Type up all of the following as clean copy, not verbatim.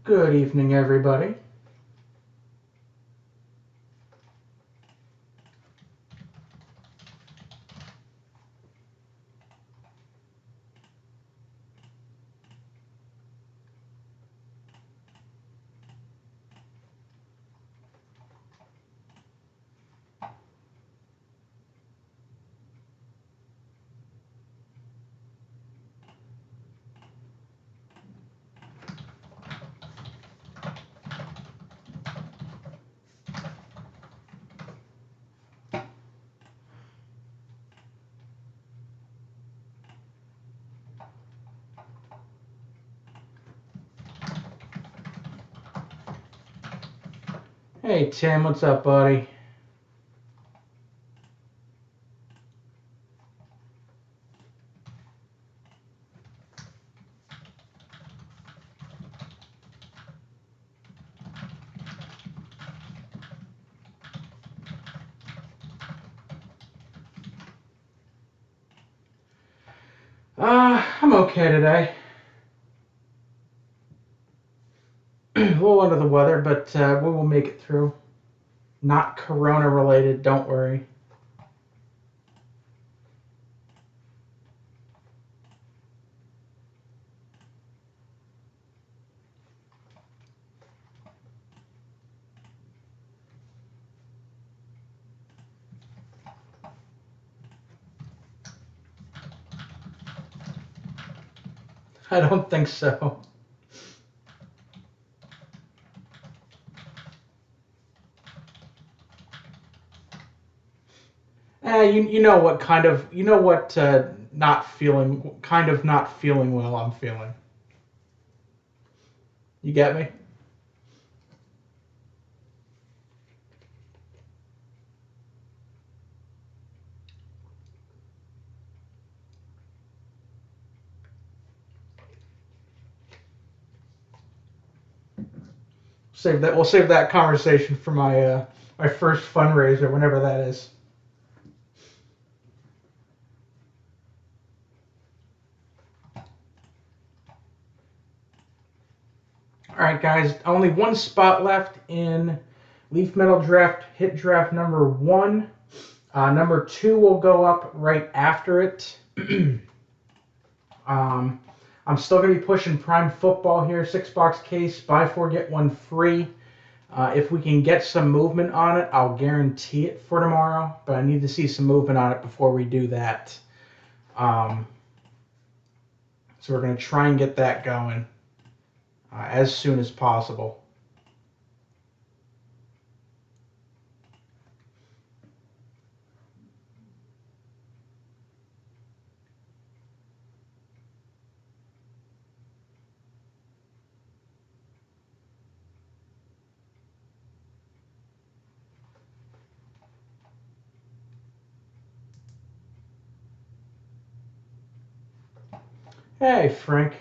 Good evening, everybody. Hey, Tim, what's up, buddy? I'm okay today. A little under the weather, but we will make it through. Not corona related, don't worry. I don't think so. You know what not feeling well I'm feeling. You get me? We'll save that conversation for my first fundraiser, whenever that is. All right, guys. Only one spot left in Leaf Metal Draft Hit Draft number 1. Number 2 will go up right after it. um, I'm still going to be pushing Prime Football here, 6-box case, buy 4 get 1 free. If we can get some movement on it, I'll guarantee it for tomorrow. But I need to see some movement on it before we do that. So we're going to try and get that going as soon as possible. Hey, Frank.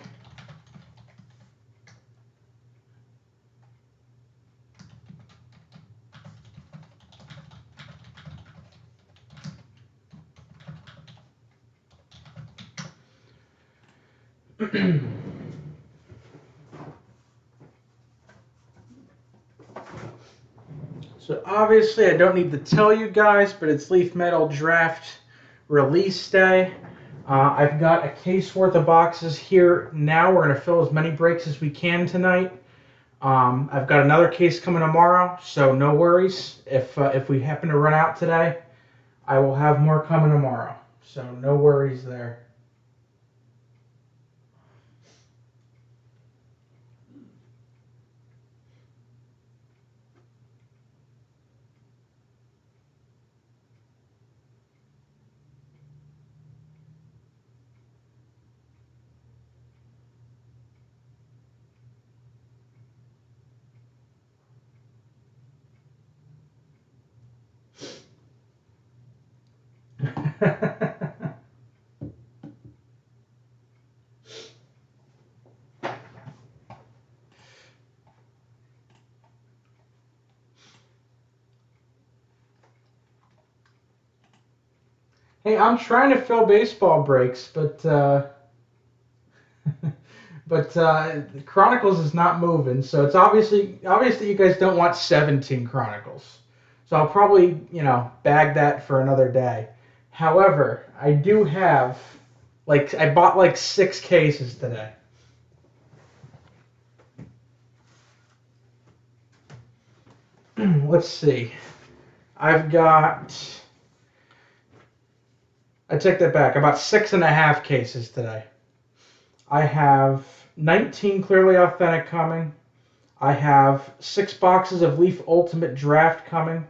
So obviously I don't need to tell you guys, but it's Leaf Metal Draft release day. I've got a case worth of boxes here now. We're going to fill as many breaks as we can tonight. I've got another case coming tomorrow, so no worries. If we happen to run out today, I will have more coming tomorrow. So no worries there. Hey, I'm trying to fill baseball breaks, but But Chronicles is not moving, so it's obviously you guys don't want 17 Chronicles. So I'll probably, bag that for another day. However, I do have, I bought like 6 cases today. Let's see. I take that back. I bought 6.5 cases today. I have 19 Clearly Authentic coming. I have 6 boxes of Leaf Ultimate Draft coming.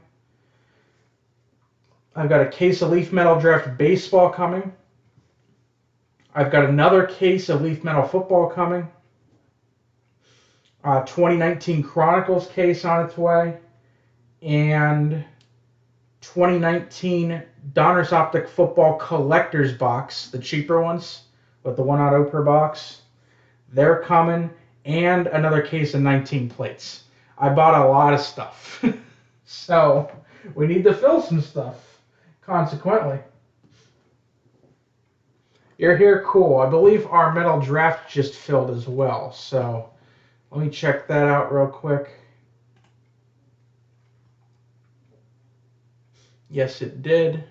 I've got a case of Leaf Metal Draft Baseball coming. I've got another case of Leaf Metal Football coming. 2019 Chronicles case on its way. And 2019 Donruss Optic Football Collector's Box, the cheaper ones, with the 1 auto per box. They're coming. And another case of 19 plates. I bought a lot of stuff. So, we need to fill some stuff, consequently. You're here, cool. I believe our metal draft just filled as well. So, let me check that out real quick. Yes, it did.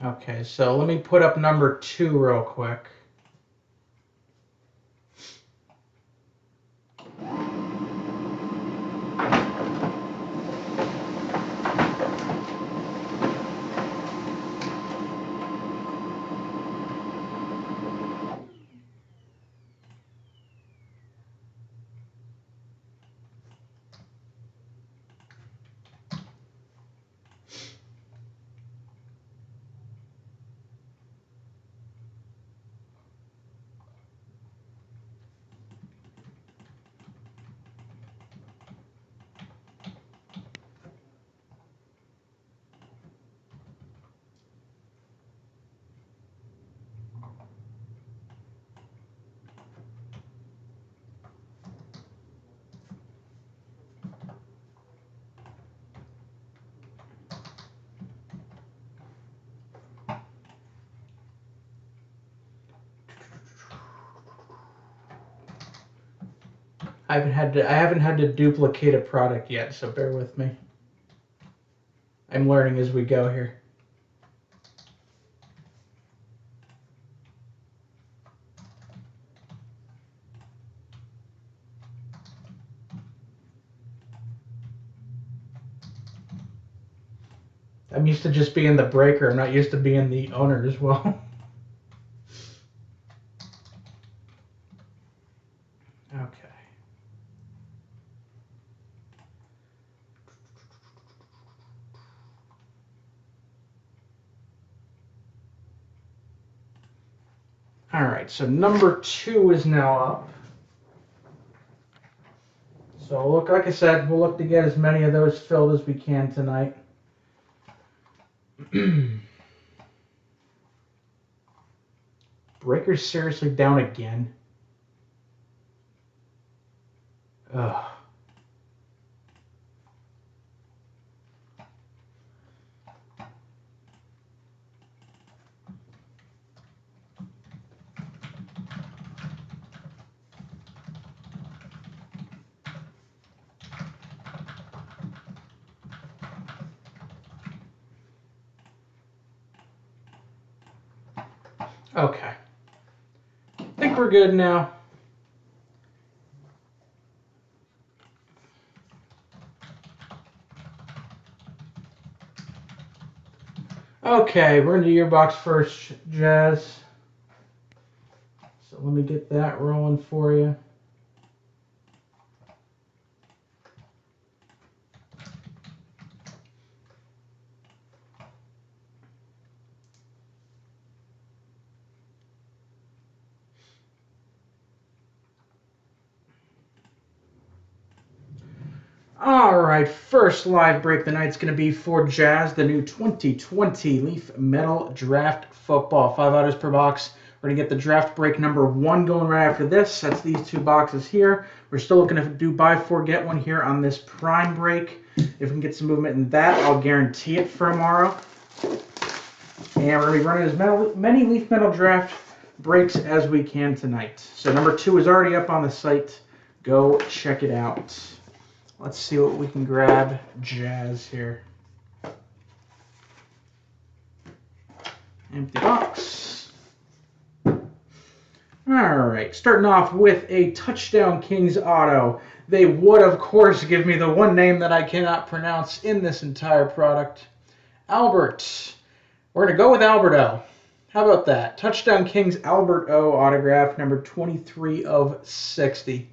Okay, so let me put up number 2 real quick. I haven't had to duplicate a product yet, so bear with me. I'm learning as we go here. I'm used to just being the breaker. I'm not used to being the owner as well. Okay. All right, so number 2 is now up. So look, like I said, we'll look to get as many of those filled as we can tonight. Breaker's seriously down again. Ugh. Okay. I think we're good now. Okay, we're into your box first, Jazz. So let me get that rolling for you. All right, first live break of the night's going to be for Jazz, the new 2020 Leaf Metal Draft Football. 5 autos per box. We're going to get the draft break number 1 going right after this. That's these 2 boxes here. We're still looking to do buy 4, get 1 here on this prime break. If we can get some movement in that, I'll guarantee it for tomorrow. And we're going to be running as many Leaf Metal Draft breaks as we can tonight. So number 2 is already up on the site. Go check it out. Let's see what we can grab. Jazz here. Empty box. Alright, starting off with a Touchdown Kings auto. They would, of course, give me the one name that I cannot pronounce in this entire product. Albert. We're going to go with Albert O. How about that? Touchdown Kings Albert O autograph, number 23 of 60.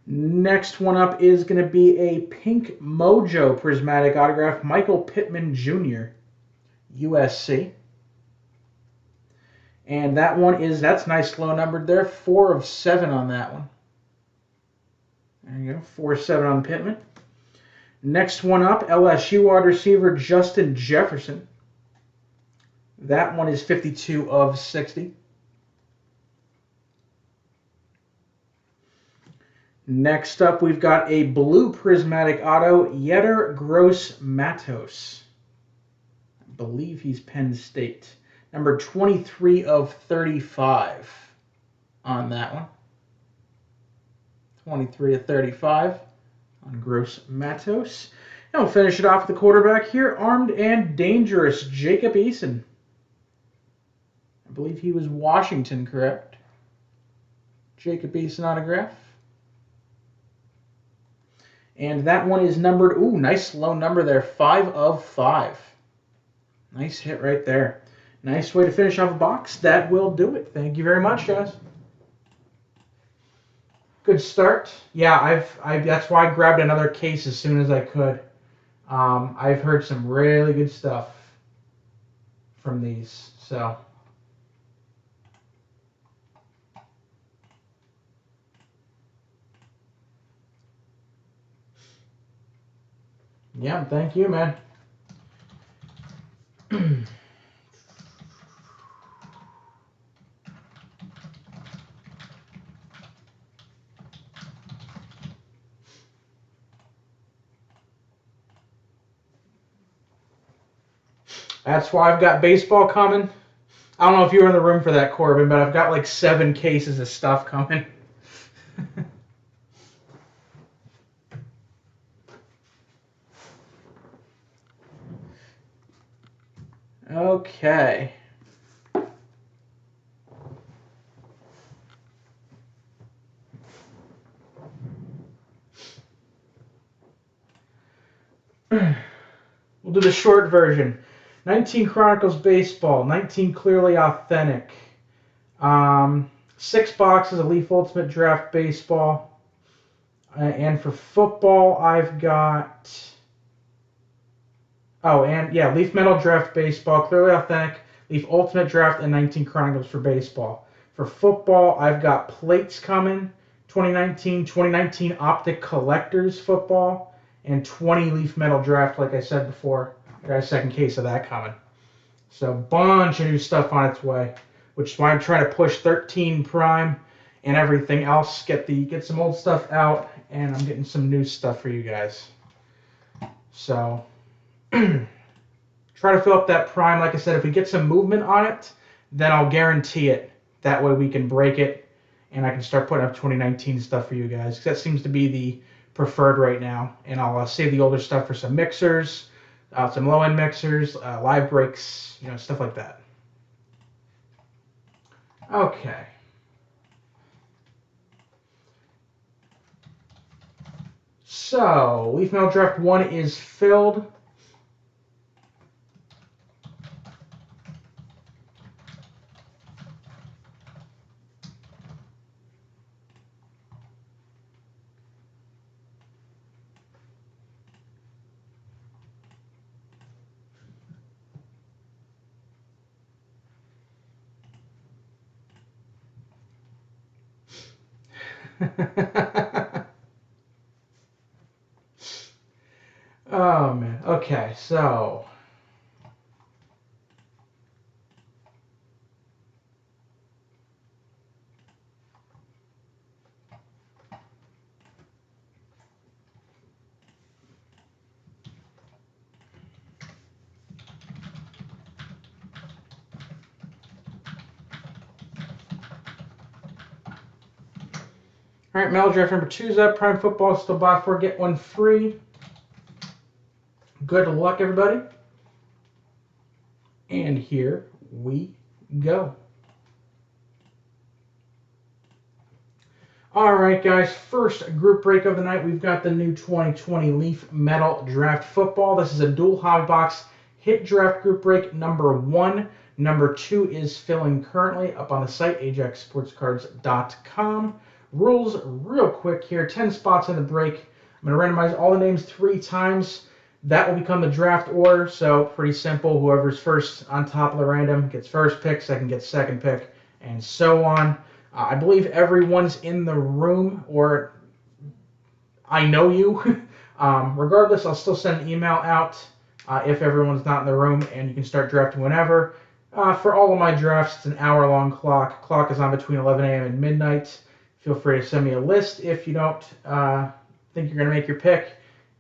Next one up is going to be a Pink Mojo prismatic autograph, Michael Pittman Jr., USC. And that one that's nice low numbered there, 4 of 7 on that one. There you go, 4-7 on Pittman. Next one up, LSU wide receiver Justin Jefferson. That one is 52 of 60. Next up, we've got a blue prismatic auto, Yetur Gross-Matos. I believe he's Penn State. Number 23 of 35 on that one. 23 of 35 on Gross-Matos. And we'll finish it off with the quarterback here, armed and dangerous, Jacob Eason. I believe he was Washington, correct? Jacob Eason autograph. And that one is numbered, ooh, nice low number there, 5 of 5. Nice hit right there. Nice way to finish off a box. That will do it. Thank you very much, guys. Good start. Yeah, that's why I grabbed another case as soon as I could. I've heard some really good stuff from these, so. Yeah, thank you, man. That's why I've got baseball coming. I don't know if you were in the room for that, Corbin, but I've got like 7 cases of stuff coming. Okay. We'll do the short version. 19 Chronicles Baseball, 19 Clearly Authentic, 6 boxes of Leaf Ultimate Draft Baseball, and for football I've got, Leaf Metal Draft Baseball, Clearly Authentic, Leaf Ultimate Draft, and 19 Chronicles for baseball. For football I've got plates coming, 2019 Optic Collectors football, and 20 Leaf Metal Draft, like I said before. I got a second case of that coming. So a bunch of new stuff on its way, which is why I'm trying to push 13 Prime and everything else, get some old stuff out, and I'm getting some new stuff for you guys. So try to fill up that Prime. Like I said, if we get some movement on it, then I'll guarantee it. That way we can break it, and I can start putting up 2019 stuff for you guys, because that seems to be the preferred right now. And I'll save the older stuff for some mixers, some low-end mixers, live breaks, stuff like that. Okay. So, Leaf Metal Draft 1 is filled. Oh, man. Okay, so. All right, Metal Draft number 2 is up. Prime Football, still buy 4, get 1 free. Good luck, everybody. And here we go. All right, guys, first group break of the night, we've got the new 2020 Leaf Metal Draft Football. This is a dual hobby box hit draft group break number 1. Number 2 is filling currently up on the site, ajaxsportscards.com. Rules real quick here, 10 spots in the break. I'm going to randomize all the names 3 times. That will become the draft order, so pretty simple. Whoever's first on top of the random gets first pick, second gets second pick, and so on. I believe everyone's in the room, or I know you. Regardless, I'll still send an email out if everyone's not in the room, and you can start drafting whenever. For all of my drafts, it's an hour-long clock. Clock is on between 11 a.m. and midnight. Feel free to send me a list if you don't think you're going to make your pick,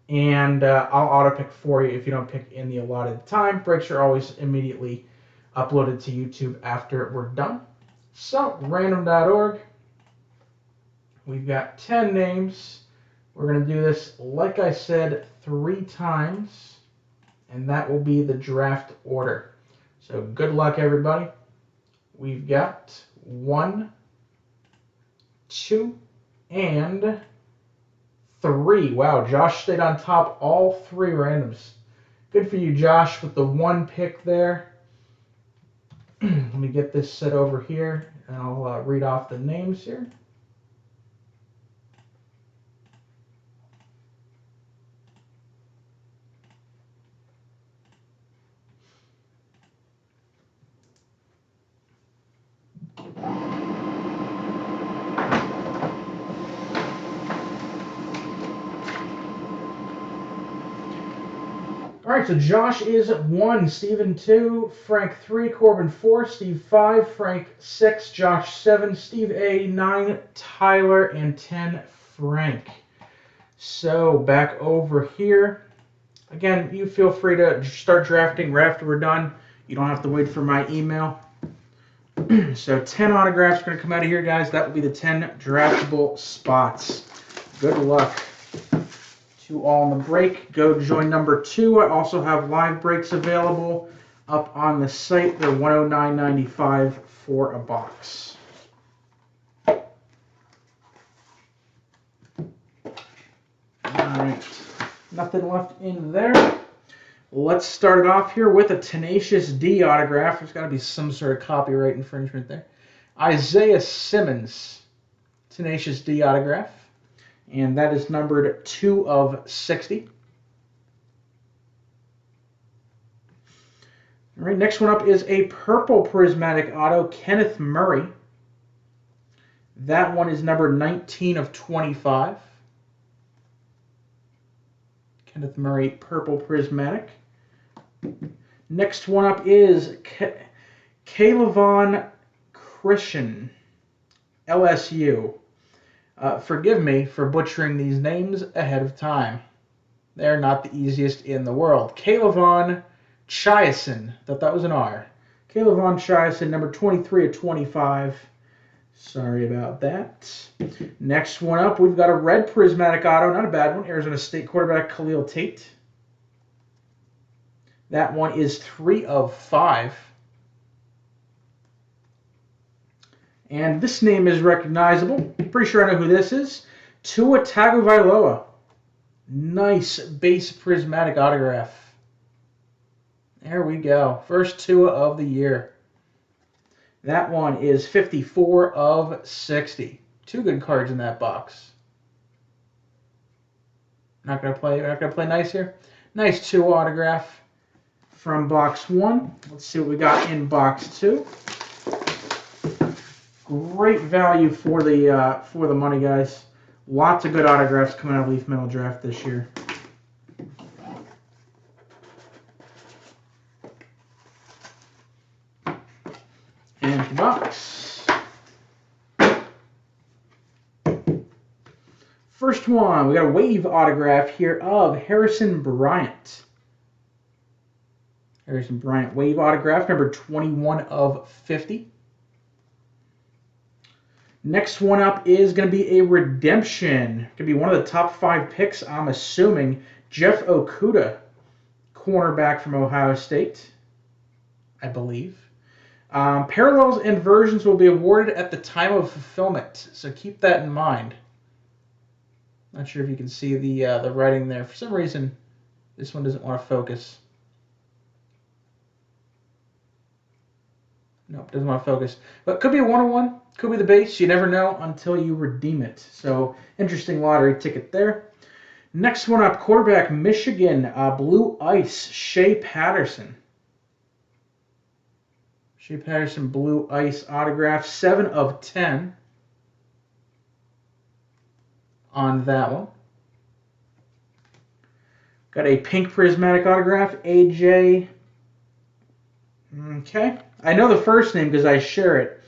and I'll auto-pick for you if you don't pick in the allotted time. Breaks are always immediately uploaded to YouTube after we're done. So, random.org, we've got 10 names. We're going to do this, like I said, 3 times, and that will be the draft order. So, good luck, everybody. We've got 1, 2, and 3. Wow, Josh stayed on top all 3 randoms. Good for you, Josh, with the 1 pick there. Let me get this set over here, and I'll read off the names here. All right, so Josh is 1, Steven 2, Frank 3, Corbin 4, Steve 5, Frank 6, Josh 7, Steve A 9, Tyler, and 10, Frank. So back over here. Again, you feel free to start drafting right after we're done. You don't have to wait for my email. So 10 autographs are going to come out of here, guys. That will be the 10 draftable spots. Good luck to all on the break. Go join number 2. I also have live breaks available up on the site. They're $109.95 for a box. All right, nothing left in there. Let's start it off here with a Tenacious D autograph. There's got to be some sort of copyright infringement there. Isaiah Simmons, Tenacious D autograph. And that is numbered 2 of 60. All right, next one up is a purple prismatic auto, Kenneth Murray. That one is numbered 19 of 25. Kenneth Murray, purple prismatic. Next one up is Kayvon Christian, LSU. Forgive me for butchering these names ahead of time. They're not the easiest in the world. Kayvon Chiasson. Thought that was an R. Kayvon Chiasson, number 23 of 25. Sorry about that. Next one up, we've got a red prismatic auto. Not a bad one. Arizona State quarterback Khalil Tate. That one is 3 of 5. And this name is recognizable. Pretty sure I know who this is. Tua Tagovailoa. Nice base prismatic autograph. There we go. First Tua of the year. That one is 54 of 60. 2 good cards in that box. Not gonna play nice here. Nice Tua autograph from box 1. Let's see what we got in box 2. Great value for the money, guys. Lots of good autographs coming out of Leaf Metal Draft this year. Empty box. First one, we got a wave autograph here of Harrison Bryant. Harrison Bryant wave autograph, number 21 of 50. Next one up is going to be a redemption. Going to be one of the top 5 picks, I'm assuming. Jeff Okudah, cornerback from Ohio State, I believe. Parallels and versions will be awarded at the time of fulfillment, so keep that in mind. Not sure if you can see the writing there. For some reason, this one doesn't want to focus. Nope, doesn't want to focus. But could be a 101, could be the base. You never know until you redeem it. So interesting lottery ticket there. Next one up, quarterback Michigan, Blue Ice, Shea Patterson. Shea Patterson Blue Ice autograph, 7 of 10 on that one. Got a pink prismatic autograph, AJ. Okay. I know the first name because I share it.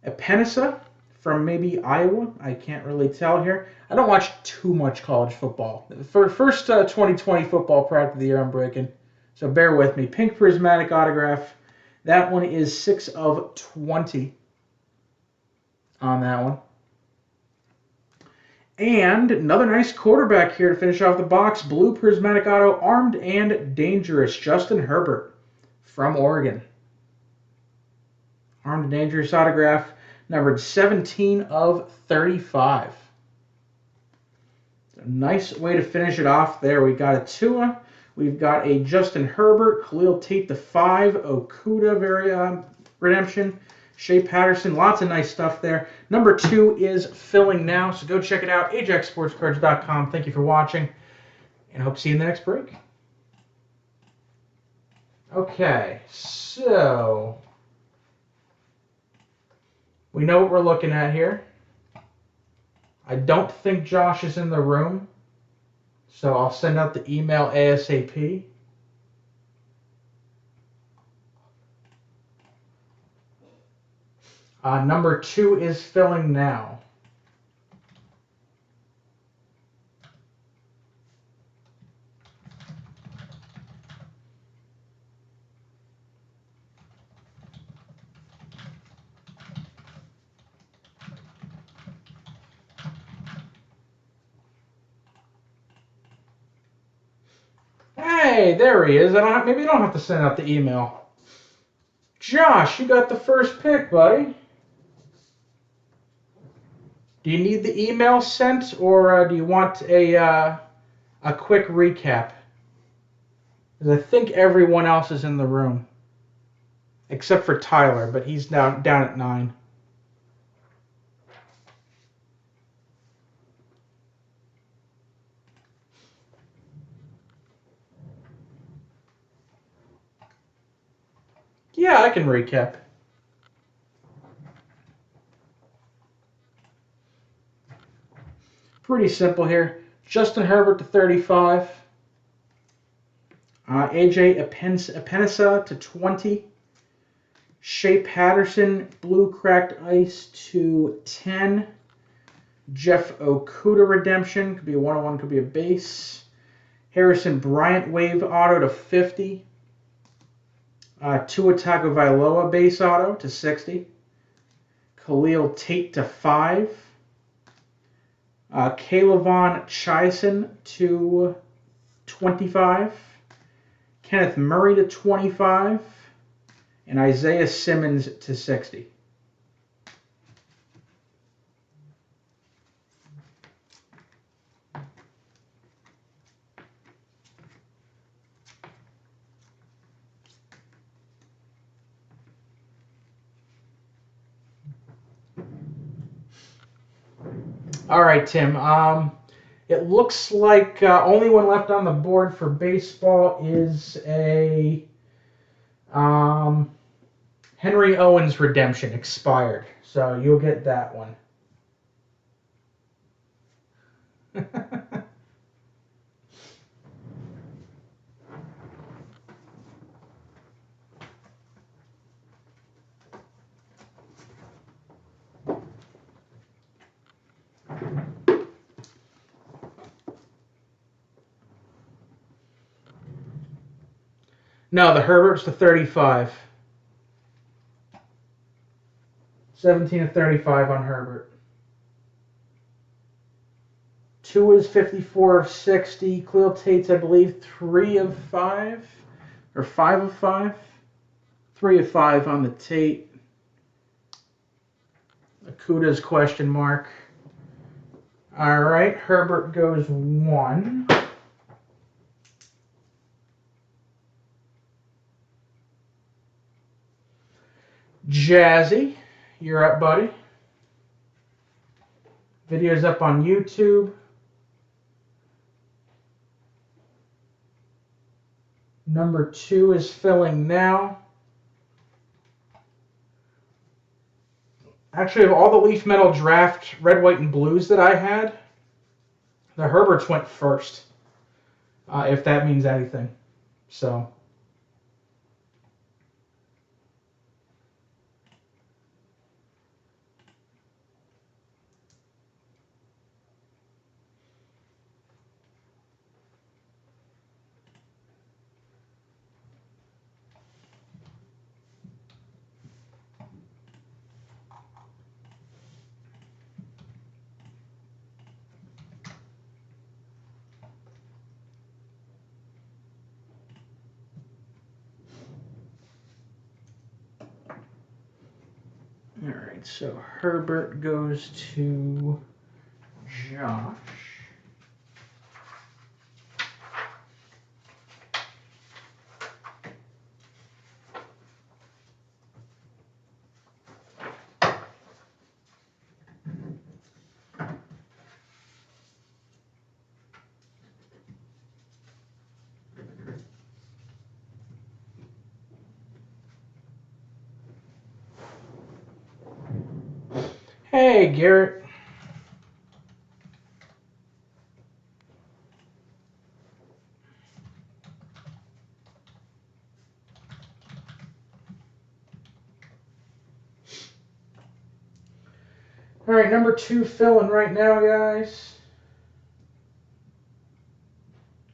Epenesa from maybe Iowa. I can't really tell here. I don't watch too much college football. For first 2020 football product of the year I'm breaking. So bear with me. Pink prismatic autograph. That one is 6 of 20 on that one. And another nice quarterback here to finish off the box. Blue prismatic auto, armed and dangerous. Justin Herbert from Oregon. Armed and dangerous autograph, numbered 17 of 35. A nice way to finish it off there. We've got a Tua. We've got a Justin Herbert, Khalil Tate to 5, Okudah redemption, Shea Patterson. Lots of nice stuff there. Number 2 is filling now, so go check it out. AjaxSportsCards.com. Thank you for watching, and hope to see you in the next break. Okay, so we know what we're looking at here. I don't think Josh is in the room, so I'll send out the email ASAP. Number 2 is filling now. Hey, there he is. Maybe you don't have to send out the email. Josh, you got the first pick, buddy. Do you need the email sent, or do you want a quick recap? Because I think everyone else is in the room, except for Tyler, but he's down at 9. Yeah, I can recap. Pretty simple here. Justin Herbert to 35. AJ Epenesa to 20. Shea Patterson, Blue Cracked Ice to 10. Jeff Okudah redemption. Could be a 101, could be a base. Harrison Bryant Wave auto to 50. Tua Tagovailoa base auto to 60. Khalil Tate to 5. Kayvon Chaisson to 25. Kenneth Murray to 25. And Isaiah Simmons to 60. All right, Tim. It looks like only one left on the board for baseball is a Henry Owens redemption expired. So you'll get that one. No, the Herbert's to 35. 17 of 35 on Herbert. 2 is 54 of 60. Khalil Tate's, I believe, 3 of 5 or 5 of 5. 3 of 5 on the Tate. Akuda's question mark. All right, Herbert goes 1. Jazzy, you're up, buddy. Video's up on YouTube. Number 2 is filling now. Actually, of all the Leaf Metal Draft red, white, and blues that I had, the Herberts went first, if that means anything. So, all right, so Herbert goes to Josh. Hey, Garrett. All right, number 2 filling right now, guys.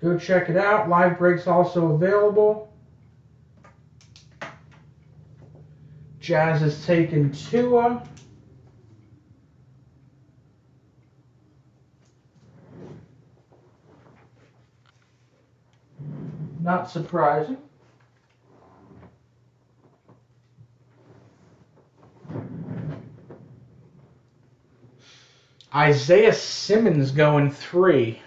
Go check it out. Live breaks also available. Jazz has taken Tua. Not surprising. Isaiah Simmons going 3.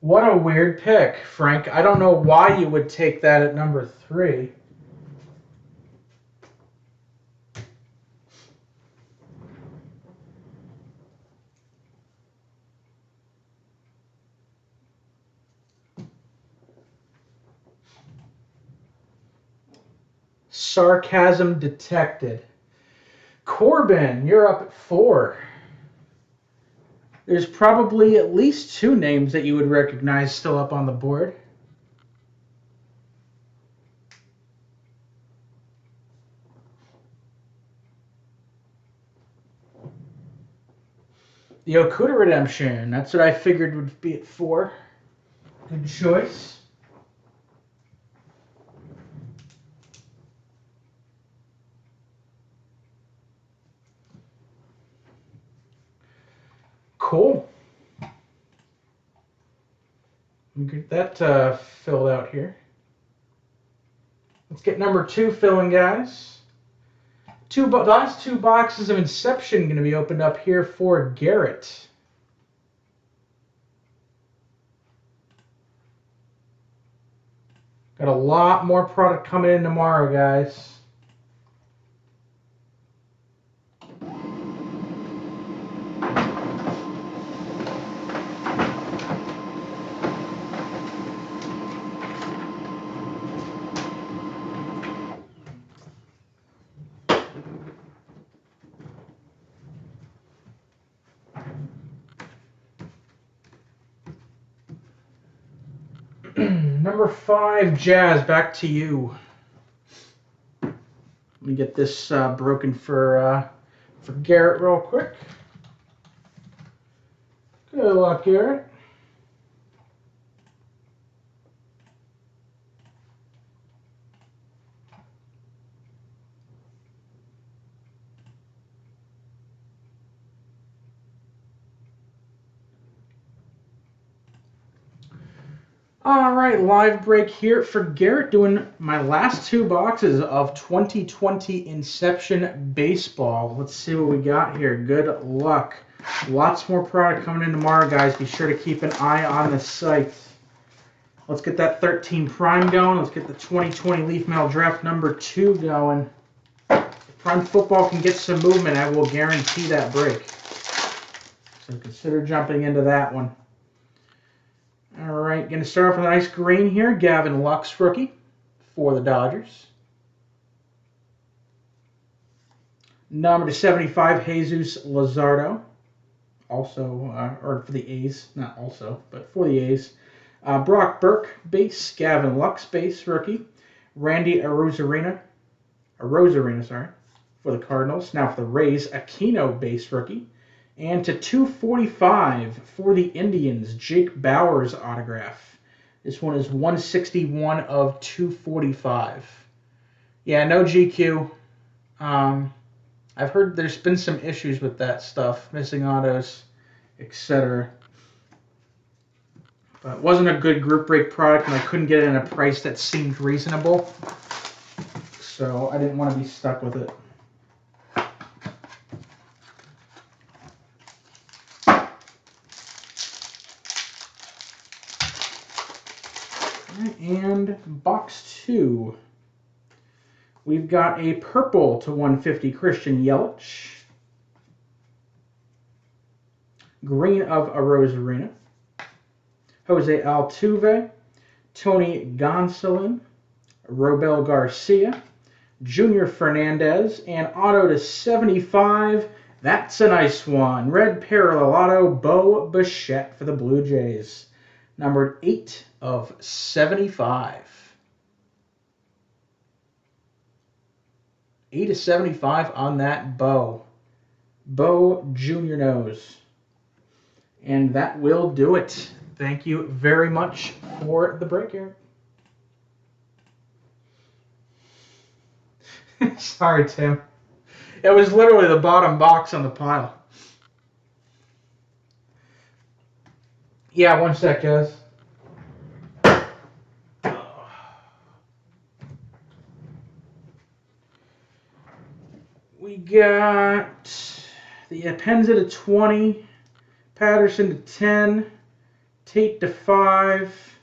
What a weird pick, Frank. I don't know why you would take that at number 3. Sarcasm detected. Corbin, you're up at 4. There's probably at least 2 names that you would recognize still up on the board. The Okuda Redemption, that's what I figured would be at 4. Good choice. Cool. Let me get that filled out here. Let's get number 2 filling, guys. The last 2 boxes of Inception going to be opened up here for Garrett. Got a lot more product coming in tomorrow, guys. Number 5, Jazz, back to you. Let me get this broken for Garrett real quick. Good luck, Garrett. All right, live break here for Garrett, doing my last 2 boxes of 2020 Inception Baseball. Let's see what we got here. Good luck. Lots more product coming in tomorrow, guys. Be sure to keep an eye on the site. Let's get that 13 prime going. Let's get the 2020 Leaf Metal Draft number 2 going. If Prime Football can get some movement, I will guarantee that break. So consider jumping into that one. All right, going to start off with a nice green here. Gavin Lux, rookie for the Dodgers. Number 75, Jesus Luzardo, also, or for the A's, not also, but for the A's. Brock Burke, base. Gavin Lux, base, rookie. Randy Arozarena, for the Cardinals. Now for the Rays, Aquino, base, rookie. And to 245 for the Indians, Jake Bauers autograph. This one is 161 of 245. Yeah, no GQ. I've heard there's been some issues with that stuff, missing autos, etc. But it wasn't a good group break product, and I couldn't get it at a price that seemed reasonable. So I didn't want to be stuck with it. And box 2. We've got a purple to 150 Christian Yelich. Green of Arozarena. Jose Altuve. Tony Gonsolin. Robel Garcia. Junior Fernandez. And auto to 75. That's a nice one. Red parallel auto, Bo Bichette for the Blue Jays. Numbered 8 of 75. 8 of 75 on that Bo. Bo Junior Nose. And that will do it. Thank you very much for the break here. Sorry, Tim. It was literally the bottom box on the pile. Yeah, one sec, Jez. We got the Penza to 20, Patterson to 10, Tate to 5,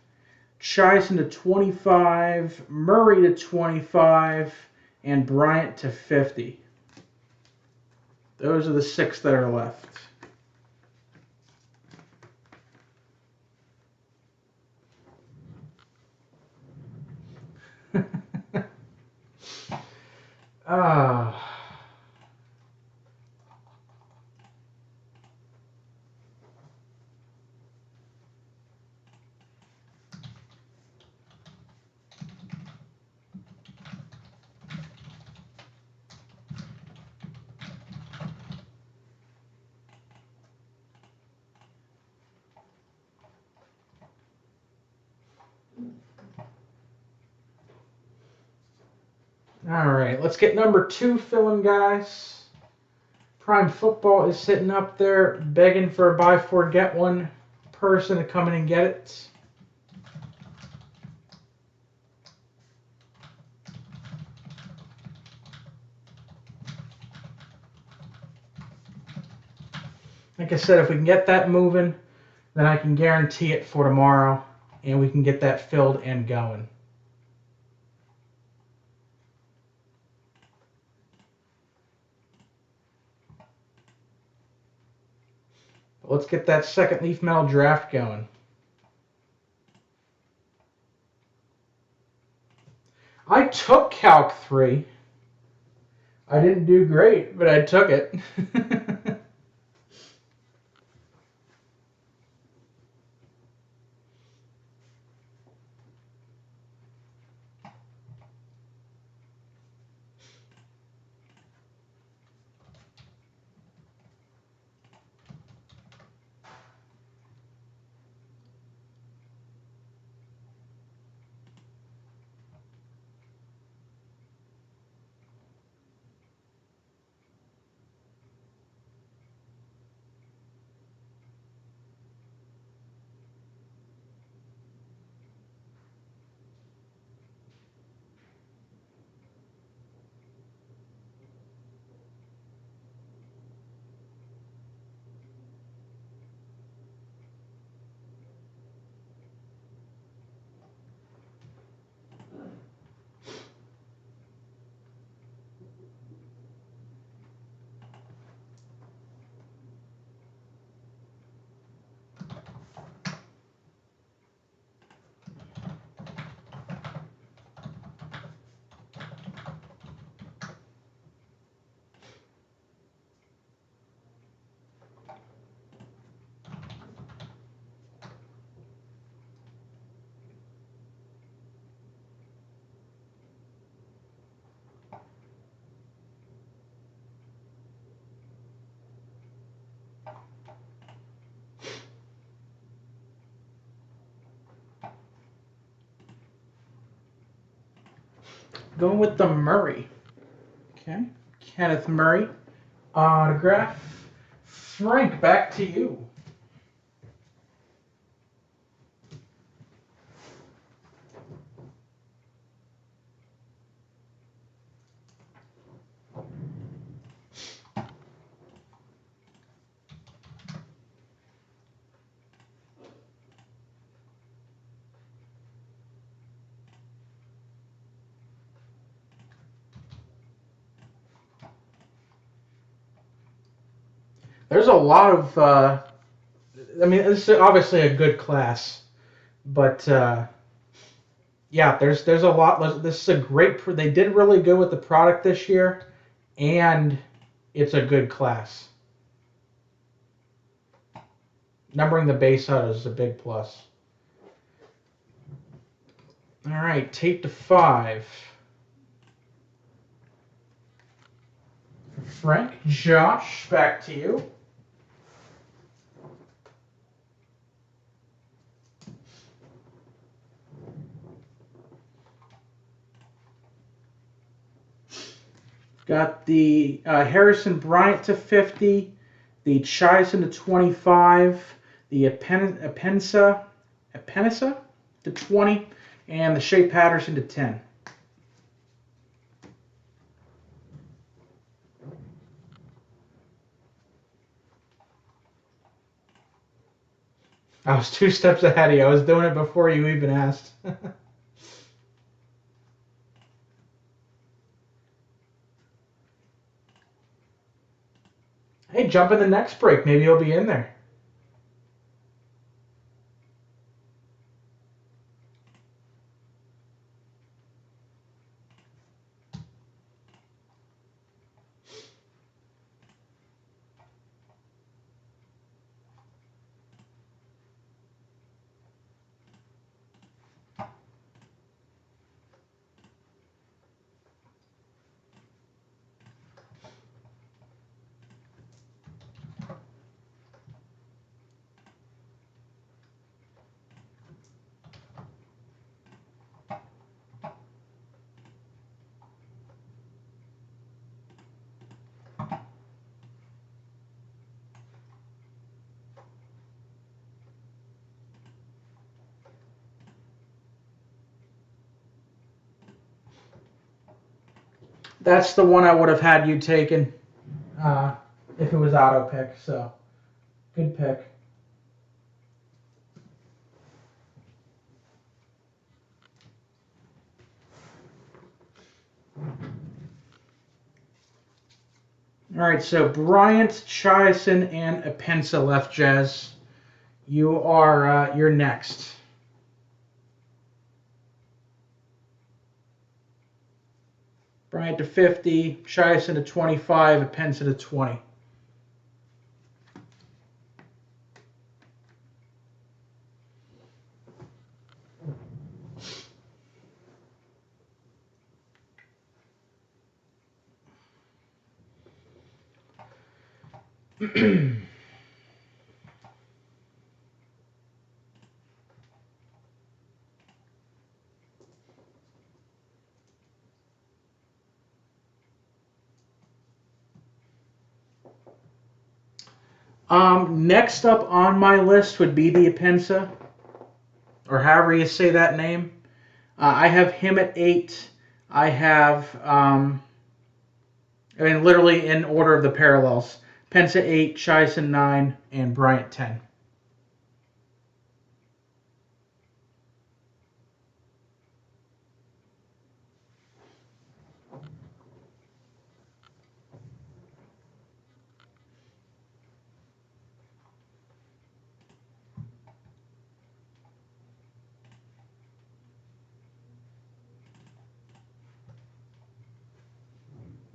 Chison to 25, Murray to 25, and Bryant to 50. Those are the 6 that are left. All right, let's get number 2 filling, guys. Prime Football is sitting up there begging for a buy 4 get 1 person to come in and get it. Like I said, if we can get that moving, then I can guarantee it for tomorrow, and we can get that filled and going. Let's get that second Leaf Metal Draft going. I took Calc 3. I didn't do great, but I took it. Going with the Murray. Okay. Kenneth Murray. Autograph. Frank, back to you. There's a lot of, I mean, this is obviously a good class, but yeah, there's a lot. This is a great. They did really good with the product this year, and it's a good class. Numbering the base out is a big plus. All right, tape to 5. Frank, Josh, back to you. Got the Harrison Bryant to 50, the Chison to 25, the Apensa to 20, and the Shea Patterson to 10. I was 2 steps ahead of you. I was doing it before you even asked. Hey, jump in the next break. Maybe you'll be in there. That's the one I would have had you taken if it was auto pick. So, good pick. All right, so Bryant, Chison, and Apensa left, Jazz. You're next. Bryant to 50, Chison to 25, Apensa to 20. Next up on my list would be the Apensa, or however you say that name. I have him at 8. I have, literally in order of the parallels. Pensa 8, Chison 9, and Bryant 10.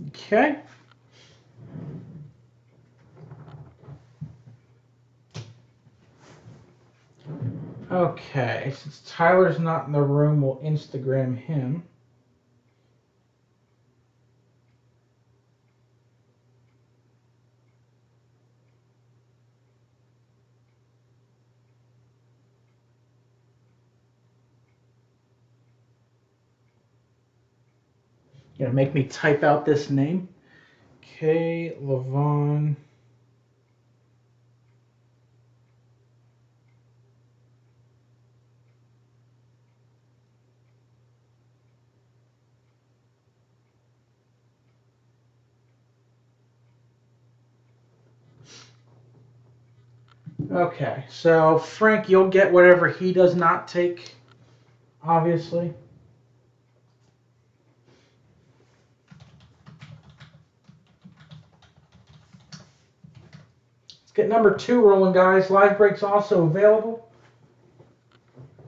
Okay. Okay, since Tyler's not in the room, we'll Instagram him. Gonna make me type out this name. K. Levon. Okay, so Frank, you'll get whatever he does not take, obviously. Let's get number 2 rolling, guys. Live breaks also available.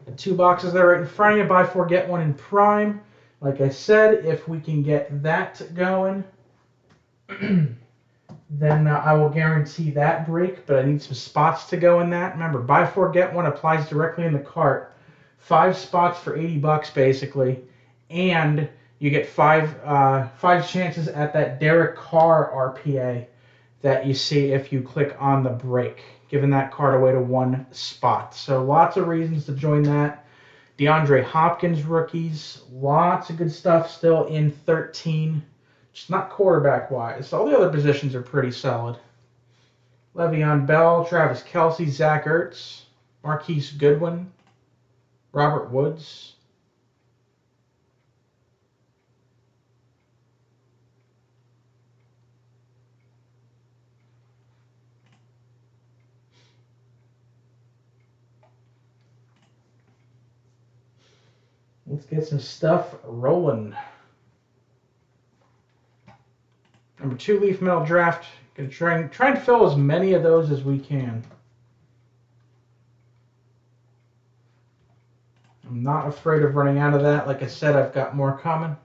The 2 boxes there right in front of you. Buy 4, get 1 in Prime. Like I said, if we can get that going, then I will guarantee that break, but I need some spots to go in that. Remember, buy 4, get 1 applies directly in the cart. 5 spots for $80 basically, and you get 5 chances at that Derek Carr RPA that you see if you click on the break, giving that card away to 1 spot. So lots of reasons to join that. DeAndre Hopkins rookies, lots of good stuff still in 13. Just not quarterback-wise. All the other positions are pretty solid. Le'Veon Bell, Travis Kelce, Zach Ertz, Marquise Goodwin, Robert Woods. Let's get some stuff rolling. Number 2 Leaf Metal Draft. Gonna try and fill as many of those as we can. I'm not afraid of running out of that. Like I said, I've got more coming.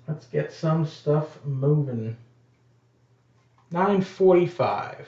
Let's get some stuff moving. 9:45.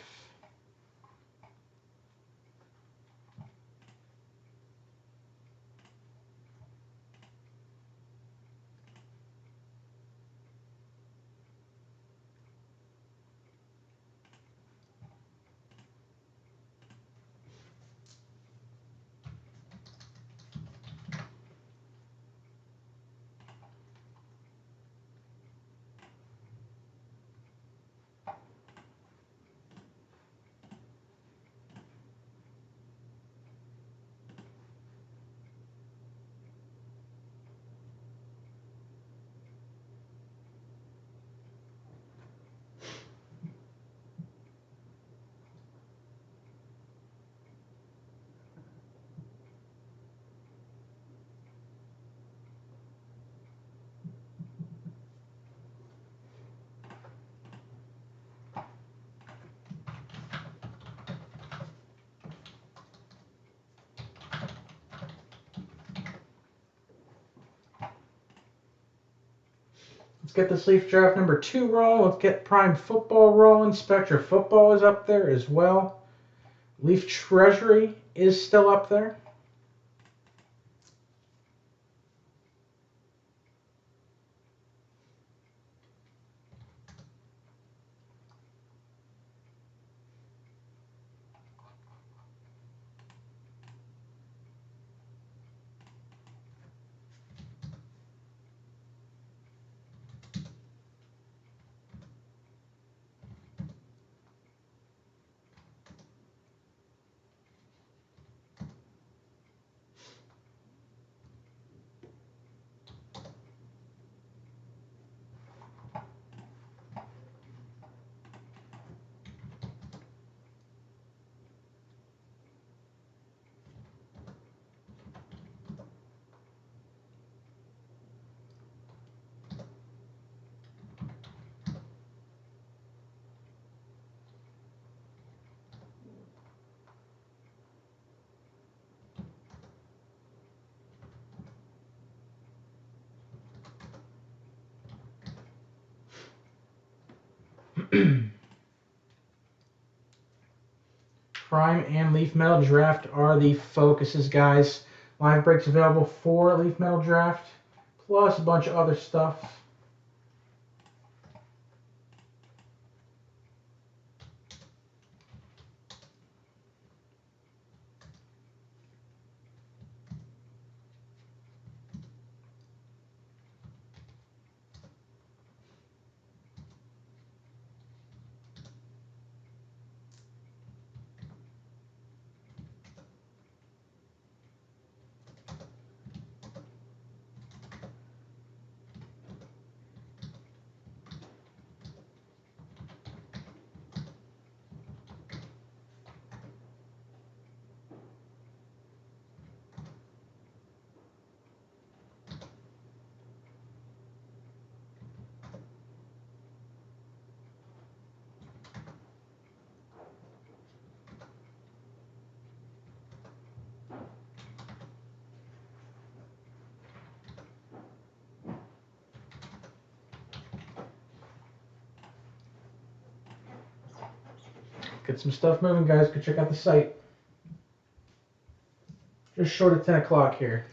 Let's get this Leaf Draft number 2 rolling. Let's get Prime Football rolling. Spectra Football is up there as well. Leaf Treasury is still up there. Prime and Leaf Metal Draft are the focuses, guys. Live breaks available for Leaf Metal Draft, plus a bunch of other stuff. Get some stuff moving, guys. Go check out the site. Just short of 10 o'clock here.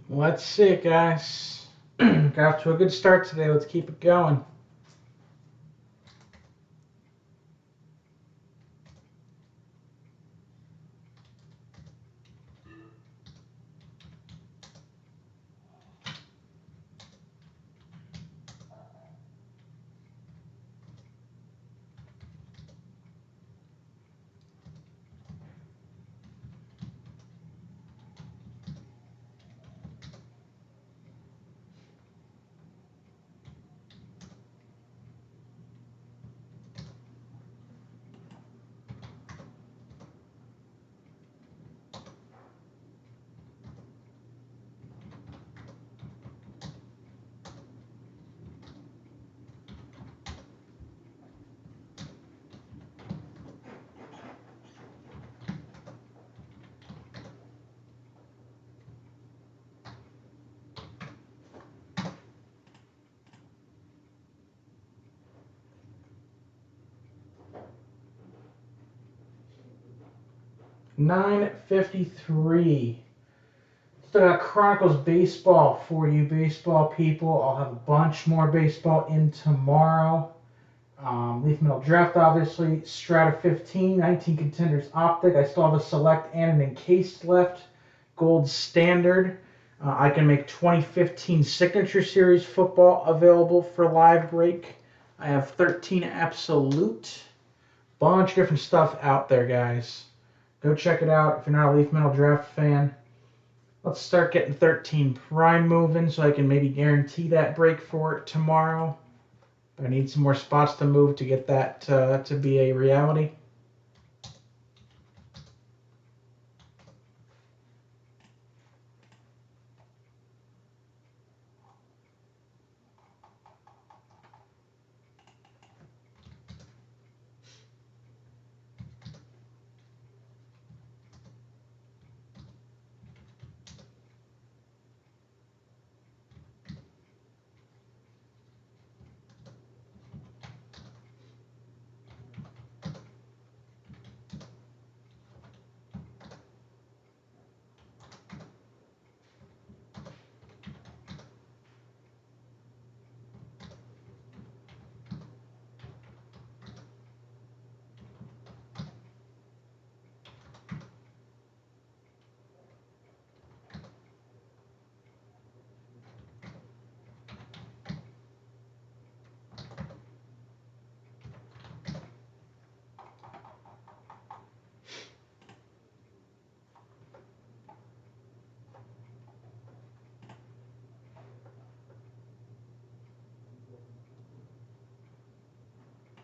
Let's see it, guys. Got off to a good start today. Let's keep it going. $9.53. Still got Chronicles baseball for you, baseball people. I'll have a bunch more baseball in tomorrow. Leaf Metal Draft, obviously. Strata 15, 19 Contenders Optic. I still have a Select and an Encased left. Gold Standard. I can make 2015 Signature Series football available for live break. I have 13 Absolute. Bunch of different stuff out there, guys. Go check it out if you're not a Leaf Metal Draft fan. Let's start getting 13 Prime moving so I can maybe guarantee that break for it tomorrow. But I need some more spots to move to get that to be a reality.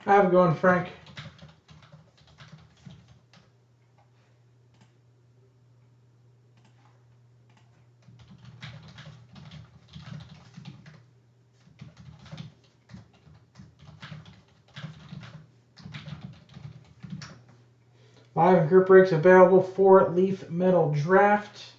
Have a good one, Frank. Live group breaks available for Leaf Metal Draft.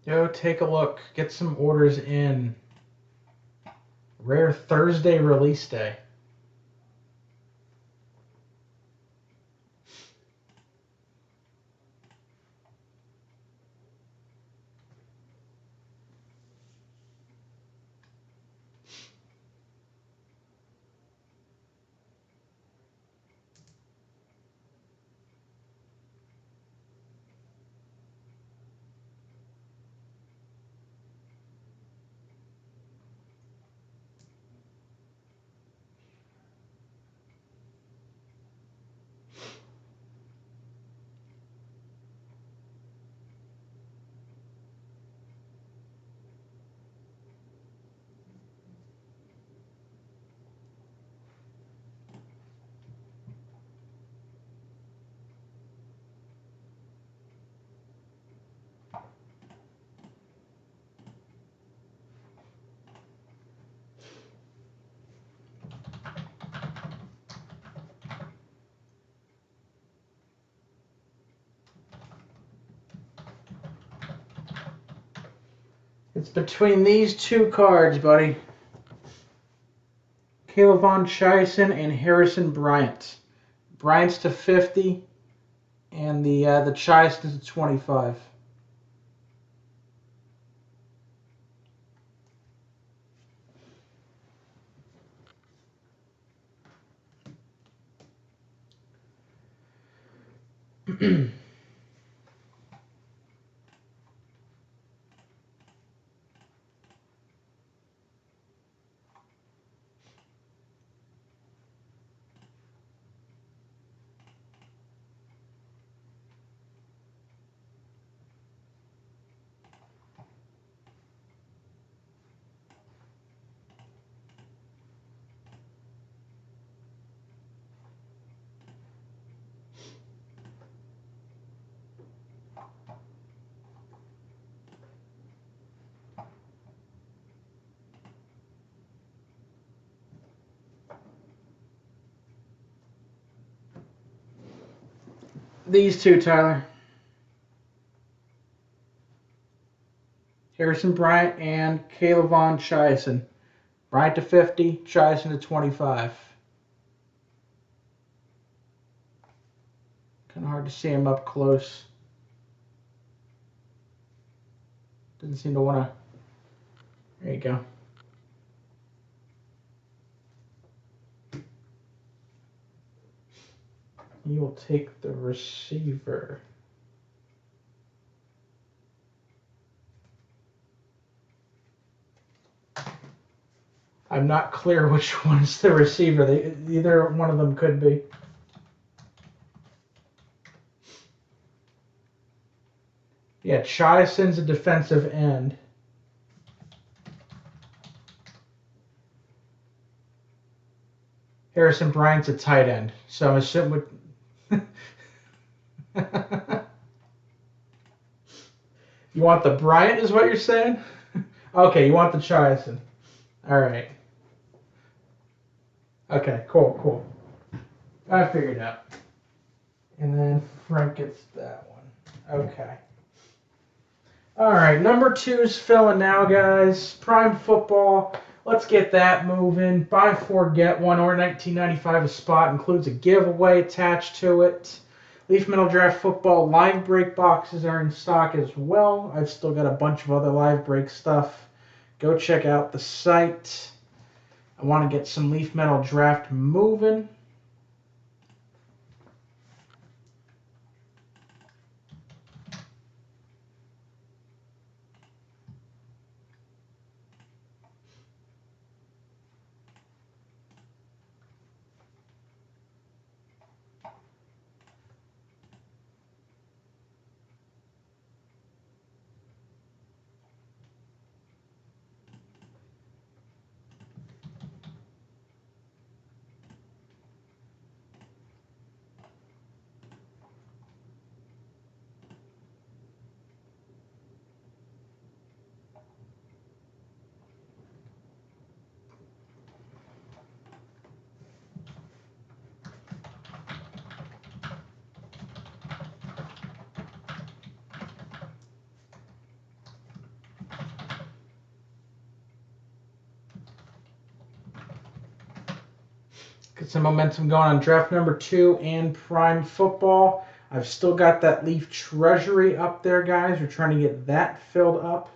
Go take a look. Get some orders in. Rare Thursday release day. It's between these two cards, buddy. Kayla Von Chison and Harrison Bryant. Bryant's to 50, and the Chison's to 25. These two, Tyler. Harrison Bryant and Kayla Von Chison. Bryant to 50, Chison to 25. Kind of hard to see him up close. Doesn't seem to want to. There you go. You will take the receiver. I'm not clear which one is the receiver. Either one of them could be. Yeah, Chison's a defensive end. Harrison Bryant's a tight end. So I'm assuming. You want the Bryant, is what you're saying? Okay, you want the Chiasen. All right. Okay, cool. I figured out. And then Frank gets that one. Okay. All right, number two's filling now, guys. Prime Football. Let's get that moving. Buy four, get one, or 1995 a spot. Includes a giveaway attached to it. Leaf Metal Draft Football live break boxes are in stock as well. I've still got a bunch of other live break stuff. Go check out the site. I want to get some Leaf Metal Draft moving. Get some momentum going on draft number two and Prime Football. I've still got that Leaf Treasury up there, guys. We're trying to get that filled up.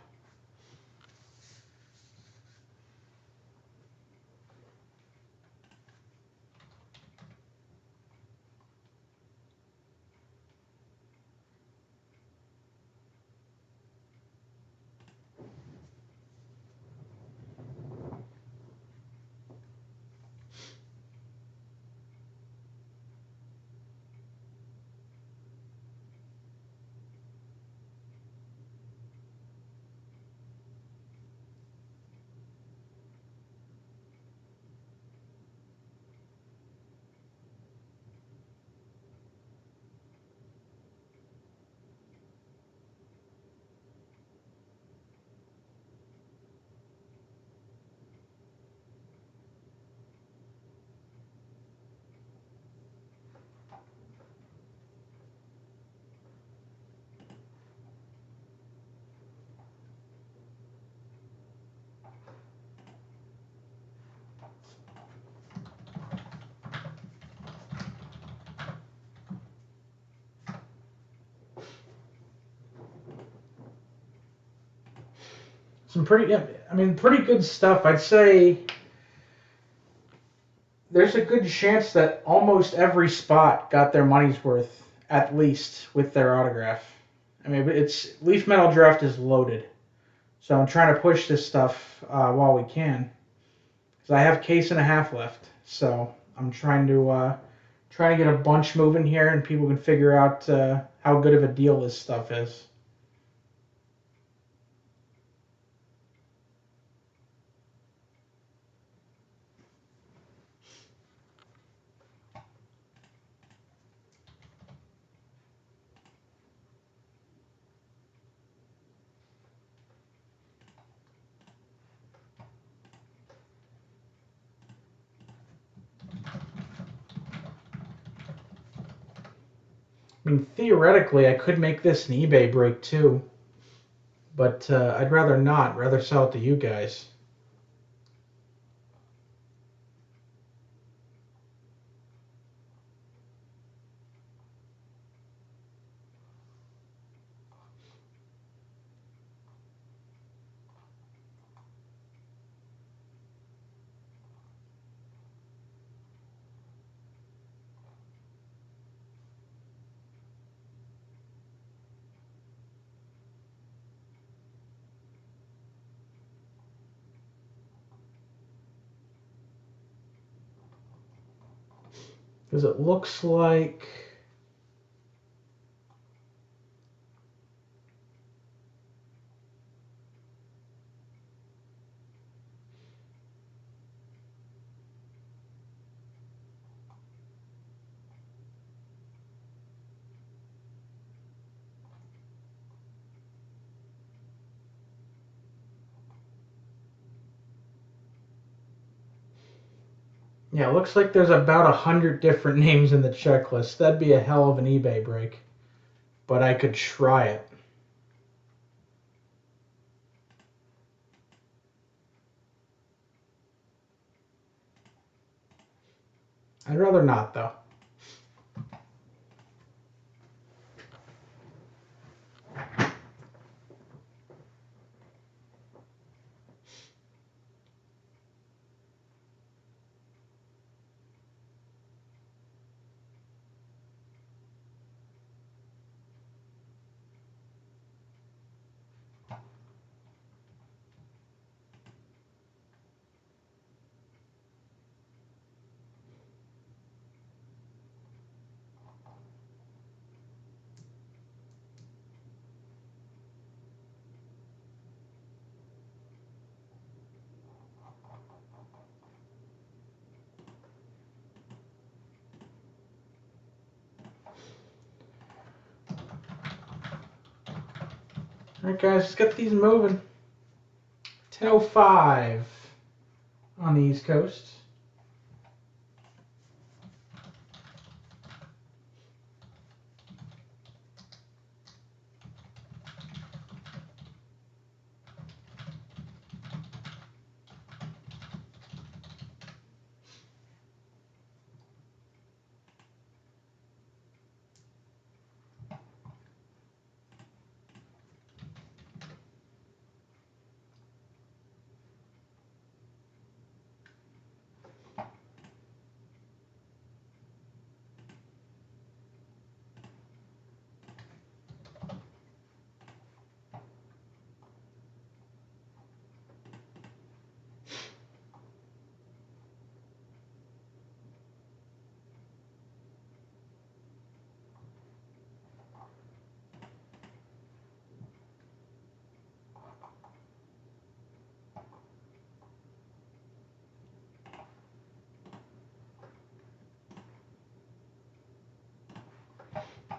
Some pretty good stuff. I'd say there's a good chance that almost every spot got their money's worth, at least, with their autograph. I mean, it's Leaf Metal Draft is loaded. So I'm trying to push this stuff while we can. Because I have a case and a half left. So I'm trying to get a bunch moving here, and people can figure out how good of a deal this stuff is. I mean, theoretically, I could make this an eBay break too, but I'd rather not. Rather sell it to you guys. Because it looks like Yeah, looks like there's about 100 different names in the checklist. That'd be a hell of an eBay break. But I could try it. I'd rather not, though. Alright guys, let's get these moving. 10:05 on the East Coast.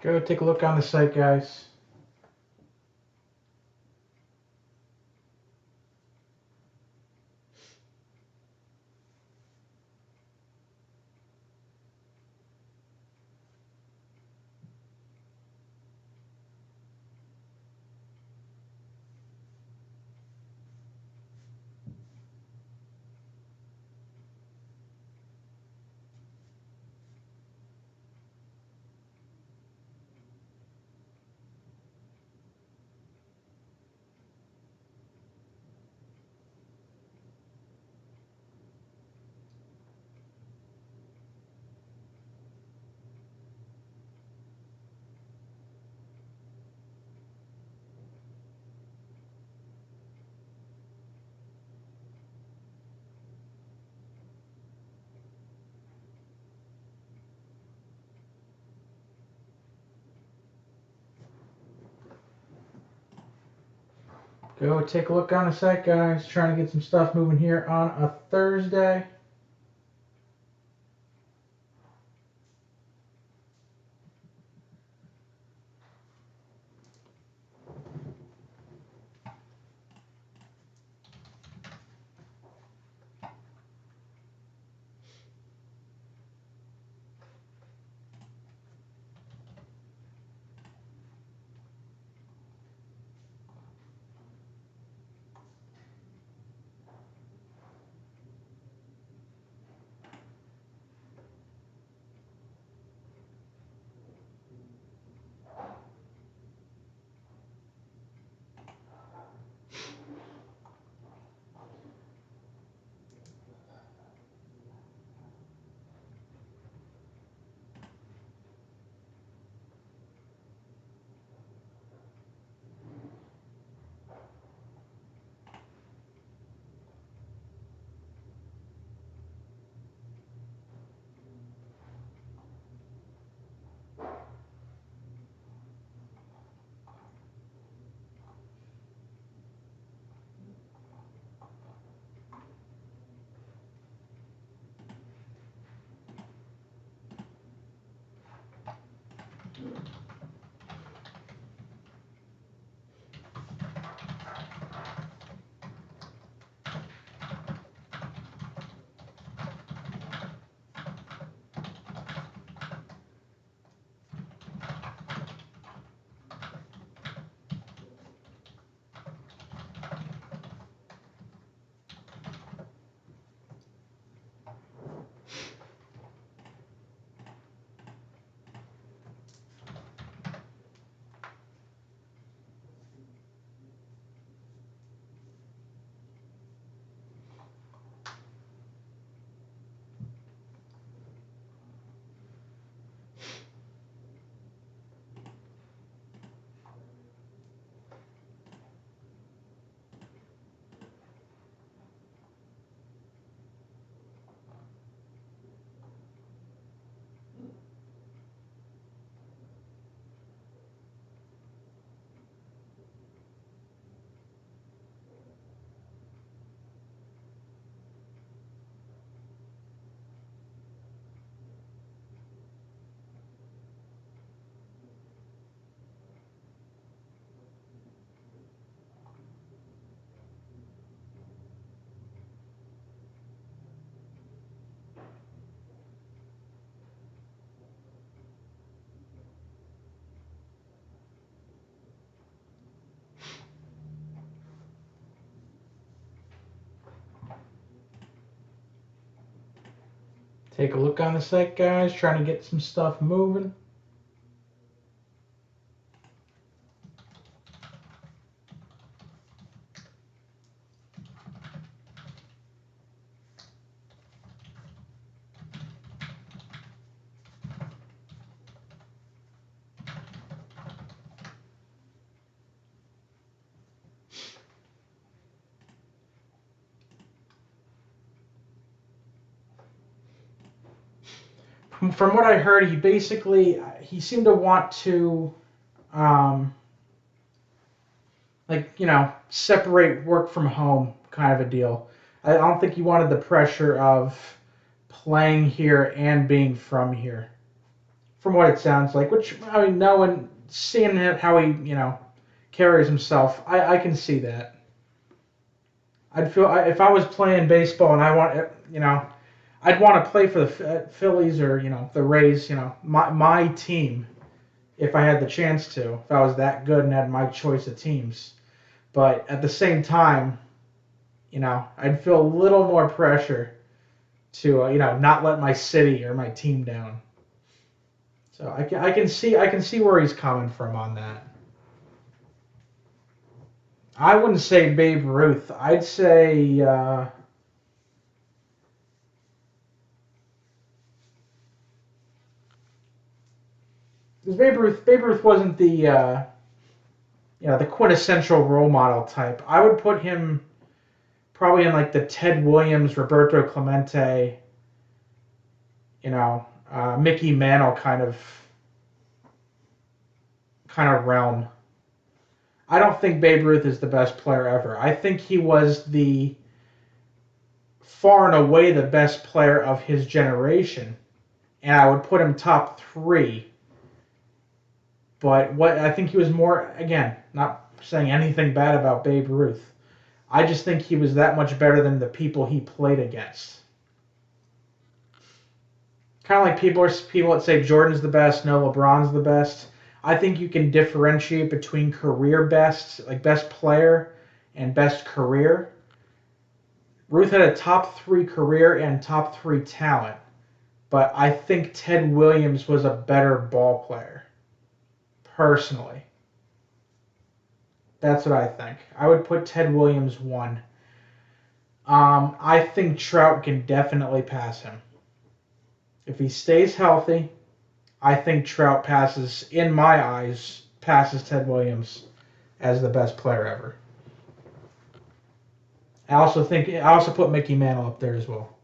Go take a look on the site, guys. Go take a look on the site, guys. Trying to get some stuff moving here on a Thursday. Take a look on the site, guys. Trying to get some stuff moving. From what I heard, he seemed to want to, um, separate work from home kind of a deal. I don't think he wanted the pressure of playing here and being from here, from what it sounds like. Which, I mean, knowing, seeing how he, carries himself, I can see that. I'd feel if I was playing baseball and I'd want to play for the Phillies or the Rays, my team, if I had the chance to, if I was that good and had my choice of teams. But at the same time, I'd feel a little more pressure to not let my city or my team down. So I can see where he's coming from on that. I wouldn't say Babe Ruth. I'd say because Babe Ruth wasn't the quintessential role model type. I would put him probably in like the Ted Williams, Roberto Clemente, Mickey Mantle kind of realm. I don't think Babe Ruth is the best player ever. I think he was the far and away the best player of his generation, and I would put him top 3. But what I think he was more, again, not saying anything bad about Babe Ruth. I just think he was that much better than the people he played against. Kind of like people that say Jordan's the best, no, LeBron's the best. I think you can differentiate between career best, like best player, and best career. Ruth had a top 3 career and top 3 talent, but I think Ted Williams was a better ball player, personally. That's what I think. I would put Ted Williams 1. I think Trout can definitely pass him. If he stays healthy, I think Trout in my eyes, passes Ted Williams as the best player ever. I also put Mickey Mantle up there as well.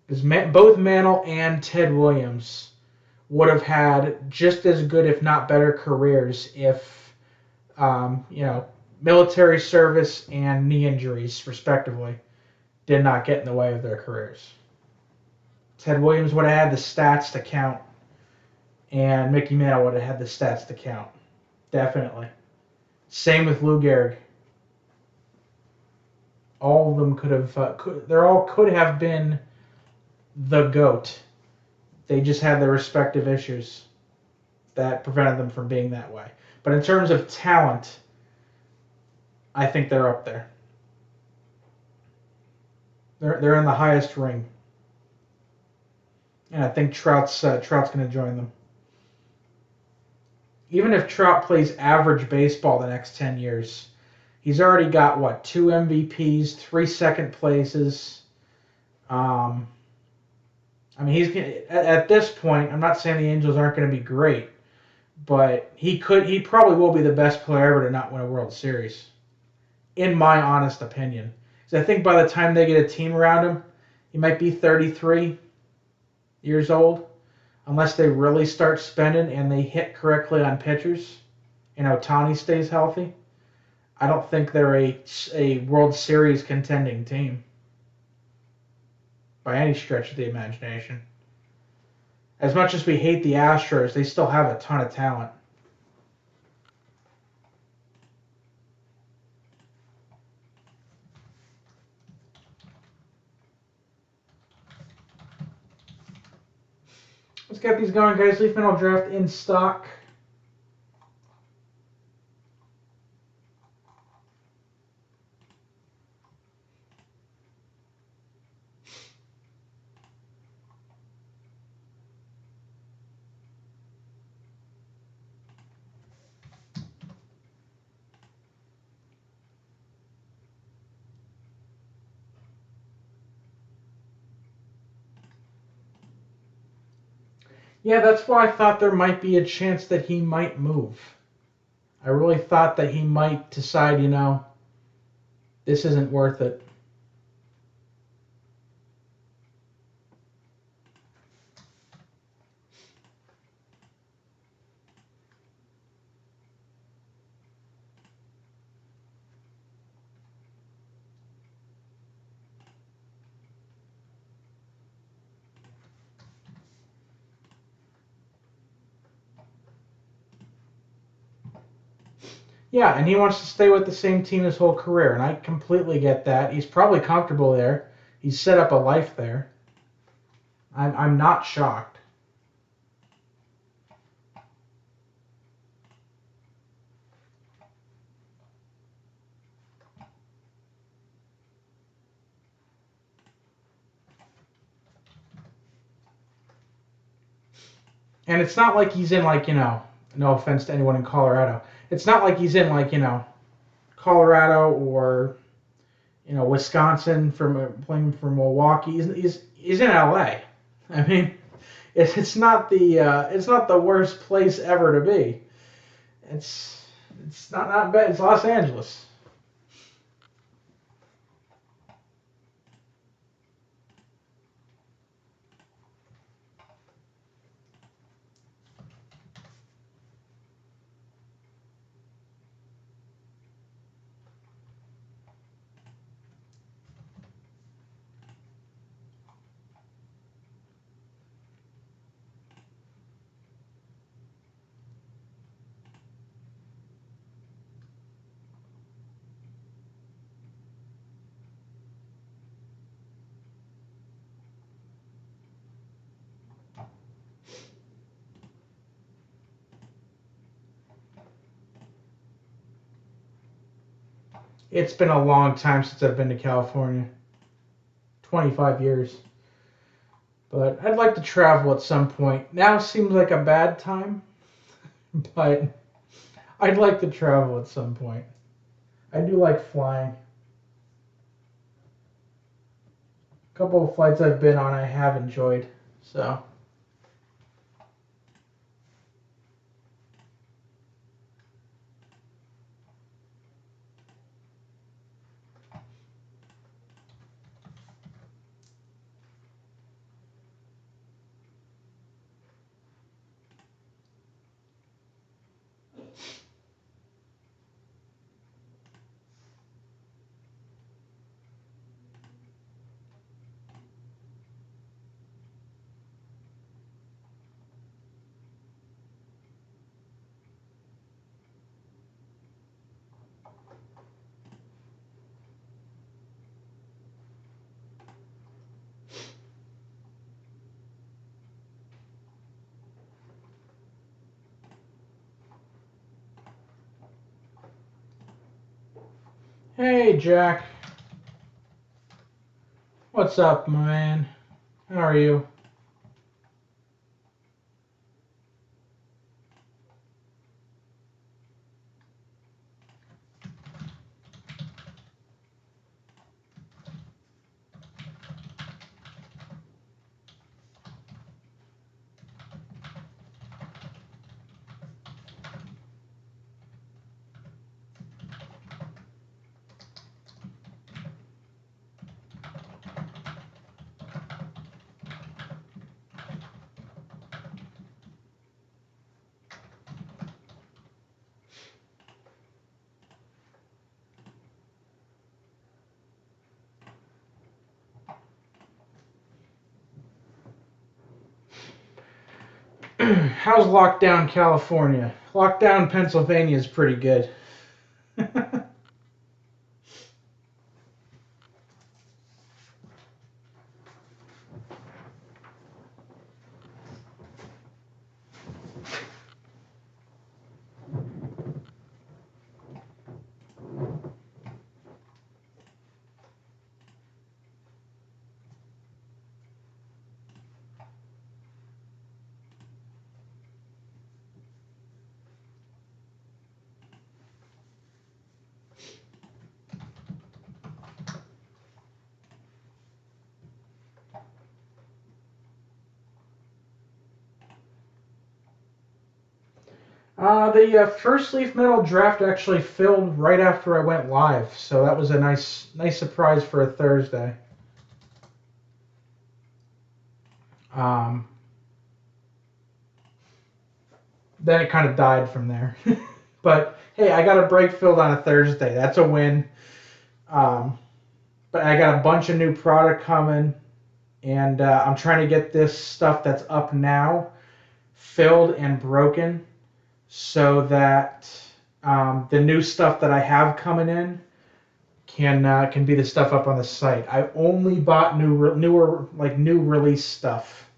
Because both Mantle and Ted Williams would have had just as good, if not better, careers if, military service and knee injuries, respectively, did not get in the way of their careers. Ted Williams would have had the stats to count, and Mickey Mantle would have had the stats to count. Definitely. Same with Lou Gehrig. All of them could have been the GOAT. They just had their respective issues that prevented them from being that way. But in terms of talent, I think they're up there. They're in the highest ring, and I think Trout's going to join them. Even if Trout plays average baseball the next 10 years, he's already got 2 MVPs, 3 second places. I mean, he's at this point. I'm not saying the Angels aren't going to be great, but he probably will be the best player ever to not win a World Series, in my honest opinion. Because I think by the time they get a team around him, he might be 33 years old, unless they really start spending and they hit correctly on pitchers, and Ohtani stays healthy. I don't think they're a World Series contending team by any stretch of the imagination. As much as we hate the Astros, they still have a ton of talent. Let's get these going, guys. Leaf Metal Draft in stock. Yeah, that's why I thought there might be a chance that he might move. I really thought that he might decide, this isn't worth it. Yeah, and he wants to stay with the same team his whole career, and I completely get that. He's probably comfortable there. He's set up a life there. I'm not shocked. And it's not like he's in no offense to anyone in Colorado. It's not like he's in Colorado or Wisconsin from playing for Milwaukee. He's in LA. I mean, it's not the worst place ever to be. It's it's not bad. It's Los Angeles. It's been a long time since I've been to California. 25 years. But I'd like to travel at some point. Now seems like a bad time, but I'd like to travel at some point. I do like flying. A couple of flights I've been on I have enjoyed. So, hey Jack, what's up, man? How are you? How's lockdown California? Lockdown Pennsylvania is pretty good. The first Leaf Metal draft actually filled right after I went live, so that was a nice surprise for a Thursday. Um, then it kind of died from there. But hey, I got a break filled on a Thursday. That's a win. Um, but I got a bunch of new product coming, and I'm trying to get this stuff that's up now filled and broken so that the new stuff that I have coming in can be the stuff up on the site. I only bought new release stuff.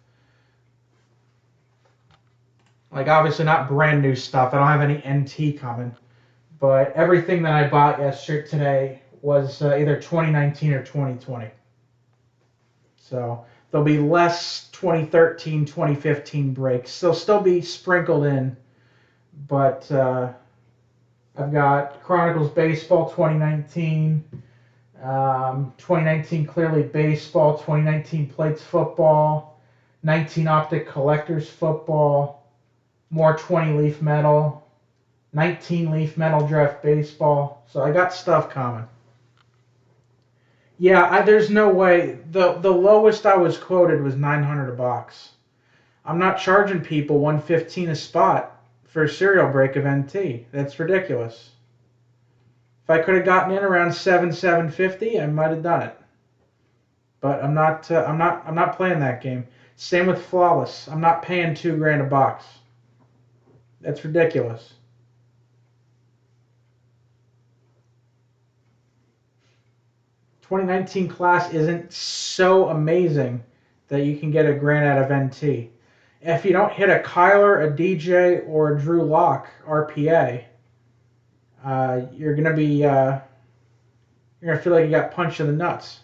Like obviously not brand new stuff. I don't have any NT coming, but everything that I bought yesterday today was either 2019 or 2020. So there'll be less 2013, 2015 breaks. They'll still be sprinkled in, but I've got Chronicles Baseball 2019, 2019 Clearly Baseball, 2019 Plates Football, 19 Optic Collectors Football, more 20 Leaf Metal, 19 Leaf Metal Draft Baseball. So I got stuff coming. Yeah, there's no way. The lowest I was quoted was 900 a box. I'm not charging people 115 a spot for a serial break of NT. That's ridiculous. If I could have gotten in around 750, I might have done it. But I'm not playing that game. Same with Flawless. I'm not paying $2,000 a box. That's ridiculous. "2019 class isn't so amazing that you can get $1,000 out of NT. If you don't hit a Kyler, a DJ, or a Drew Lock RPA, you're gonna feel like you got punched in the nuts.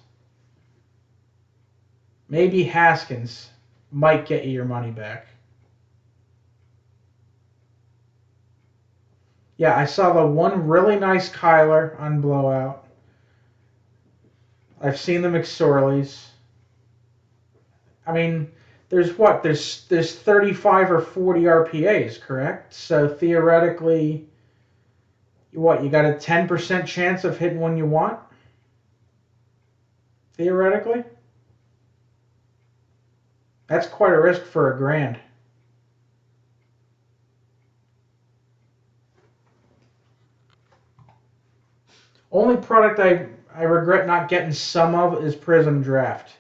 Maybe Haskins might get you your money back. Yeah, I saw the one really nice Kyler on Blowout. I've seen the McSorleys. I mean, there's what? There's 35 or 40 RPAs, correct? So theoretically, what? You got a 10% chance of hitting one you want? Theoretically? That's quite a risk for $1,000. Only product I regret not getting some of is Prism Draft.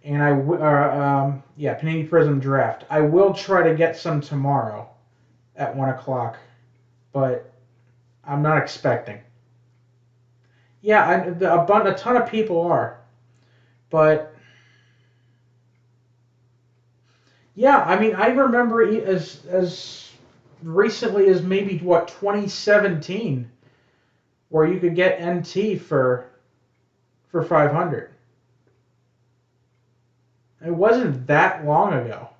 And Panini Prism Draft. I will try to get some tomorrow at 1 o'clock, but I'm not expecting. Yeah, a ton of people are, but yeah, I mean, I remember as recently as maybe what 2017, where you could get NT for 500. It wasn't that long ago.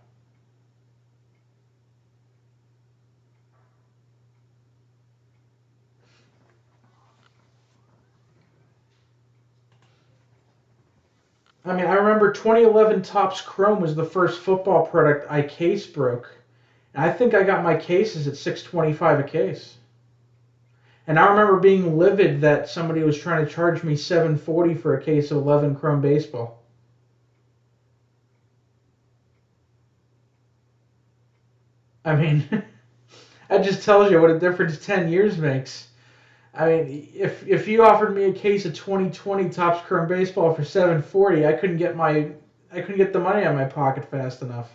I mean, I remember 2011 Topps Chrome was the first football product I case broke. And I think I got my cases at 625 a case. And I remember being livid that somebody was trying to charge me 740 for a case of 11 Chrome baseball. I mean, that just tells you what a difference 10 years makes. I mean, if you offered me a case of 2020 Topps Chrome baseball for 740, I couldn't get the money out of my pocket fast enough.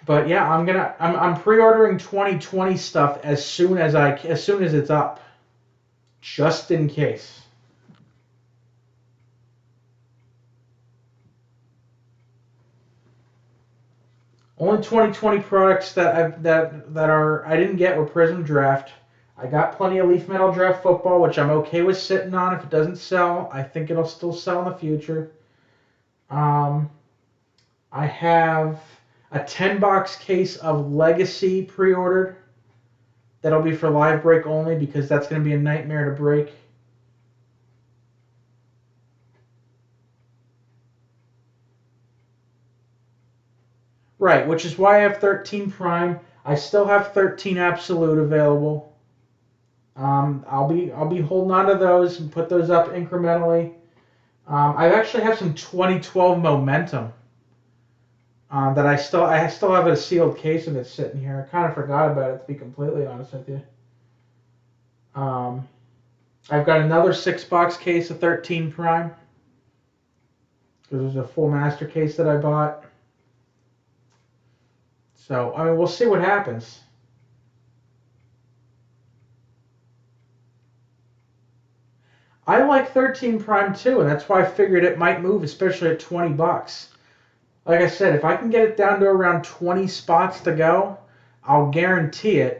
But yeah, I'm pre-ordering 2020 stuff as soon as it's up, just in case. Only 2020 products I didn't get were Prism Draft. I got plenty of Leaf Metal Draft Football, which I'm okay with sitting on. If it doesn't sell, I think it'll still sell in the future. Um, I have a 10 box case of Legacy pre-ordered. That'll be for live break only because that's going to be a nightmare to break. Right, which is why I have 13 Prime. I still have 13 Absolute available. I'll be holding on to those and put those up incrementally. I actually have some 2012 Momentum that I still have a sealed case of it sitting here. I kind of forgot about it, to be completely honest with you. I've got another 6-box case of 13 Prime. There's a full master case that I bought. So, I mean, we'll see what happens. I like 13 Prime too, and that's why I figured it might move, especially at 20 bucks. Like I said, if I can get it down to around 20 spots to go, I'll guarantee it,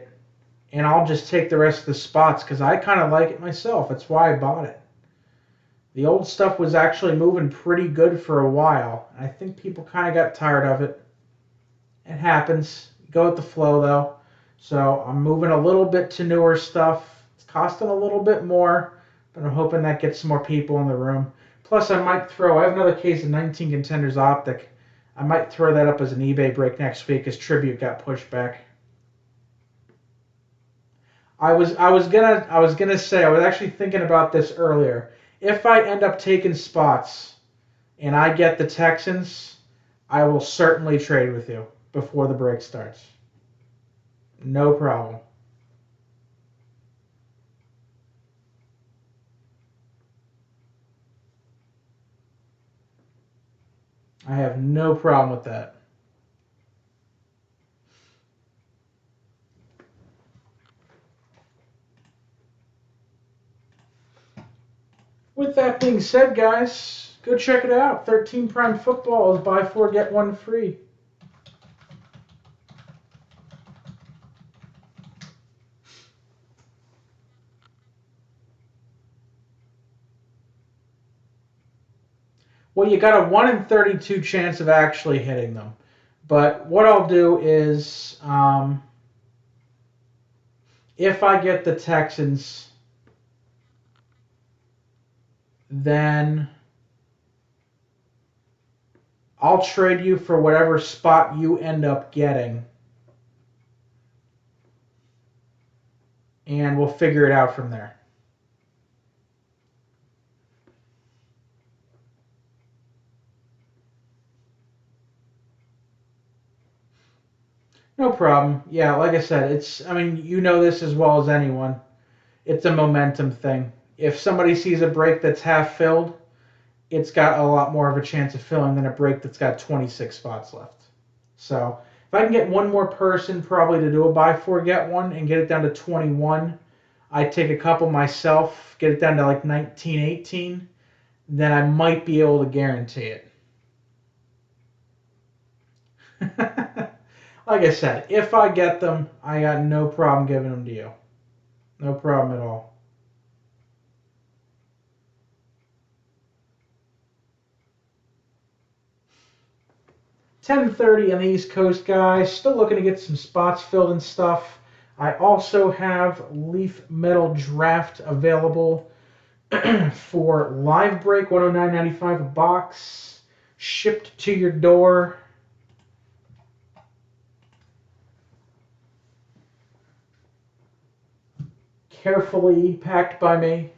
and I'll just take the rest of the spots because I kind of like it myself. That's why I bought it. The old stuff was actually moving pretty good for a while. I think people kind of got tired of it. It happens. Go with the flow, though. So I'm moving a little bit to newer stuff. It's costing a little bit more, but I'm hoping that gets some more people in the room. Plus, I have another case of 19 Contenders Optic. I might throw that up as an eBay break next week as Tribute got pushed back. I was gonna say I was actually thinking about this earlier. If I end up taking spots and I get the Texans, I will certainly trade with you before the break starts. No problem. I have no problem with that. With that being said, guys, go check it out. 13 Prime Football is buy 4 get 1 free. Well, you got a 1 in 32 chance of actually hitting them. But what I'll do is, if I get the Texans, then I'll trade you for whatever spot you end up getting. And we'll figure it out from there. No problem. Yeah, like I said, I mean, you know this as well as anyone. It's a momentum thing. If somebody sees a break that's half filled, it's got a lot more of a chance of filling than a break that's got 26 spots left. So if I can get one more person probably to do a buy 4 get 1 and get it down to 21, I take a couple myself, get it down to like 19, 18, then I might be able to guarantee it. Like I said, if I get them, I got no problem giving them to you. No problem at all. 10:30 on the East Coast, guys. Still looking to get some spots filled and stuff. I also have Leaf Metal Draft available for live break, 109.95 a box, shipped to your door. Carefully packed by me.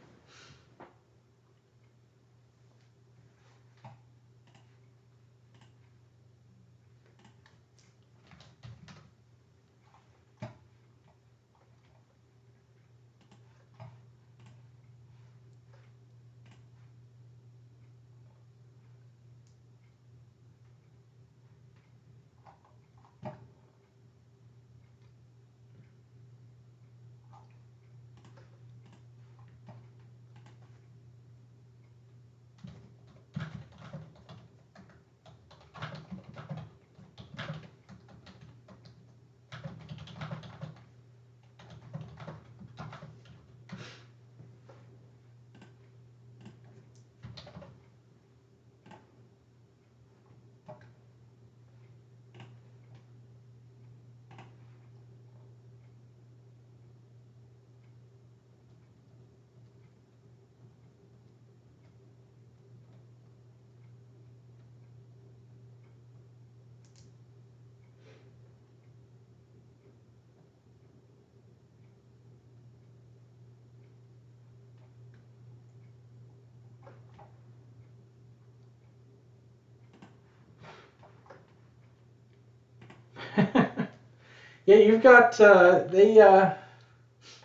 Yeah, you've got they.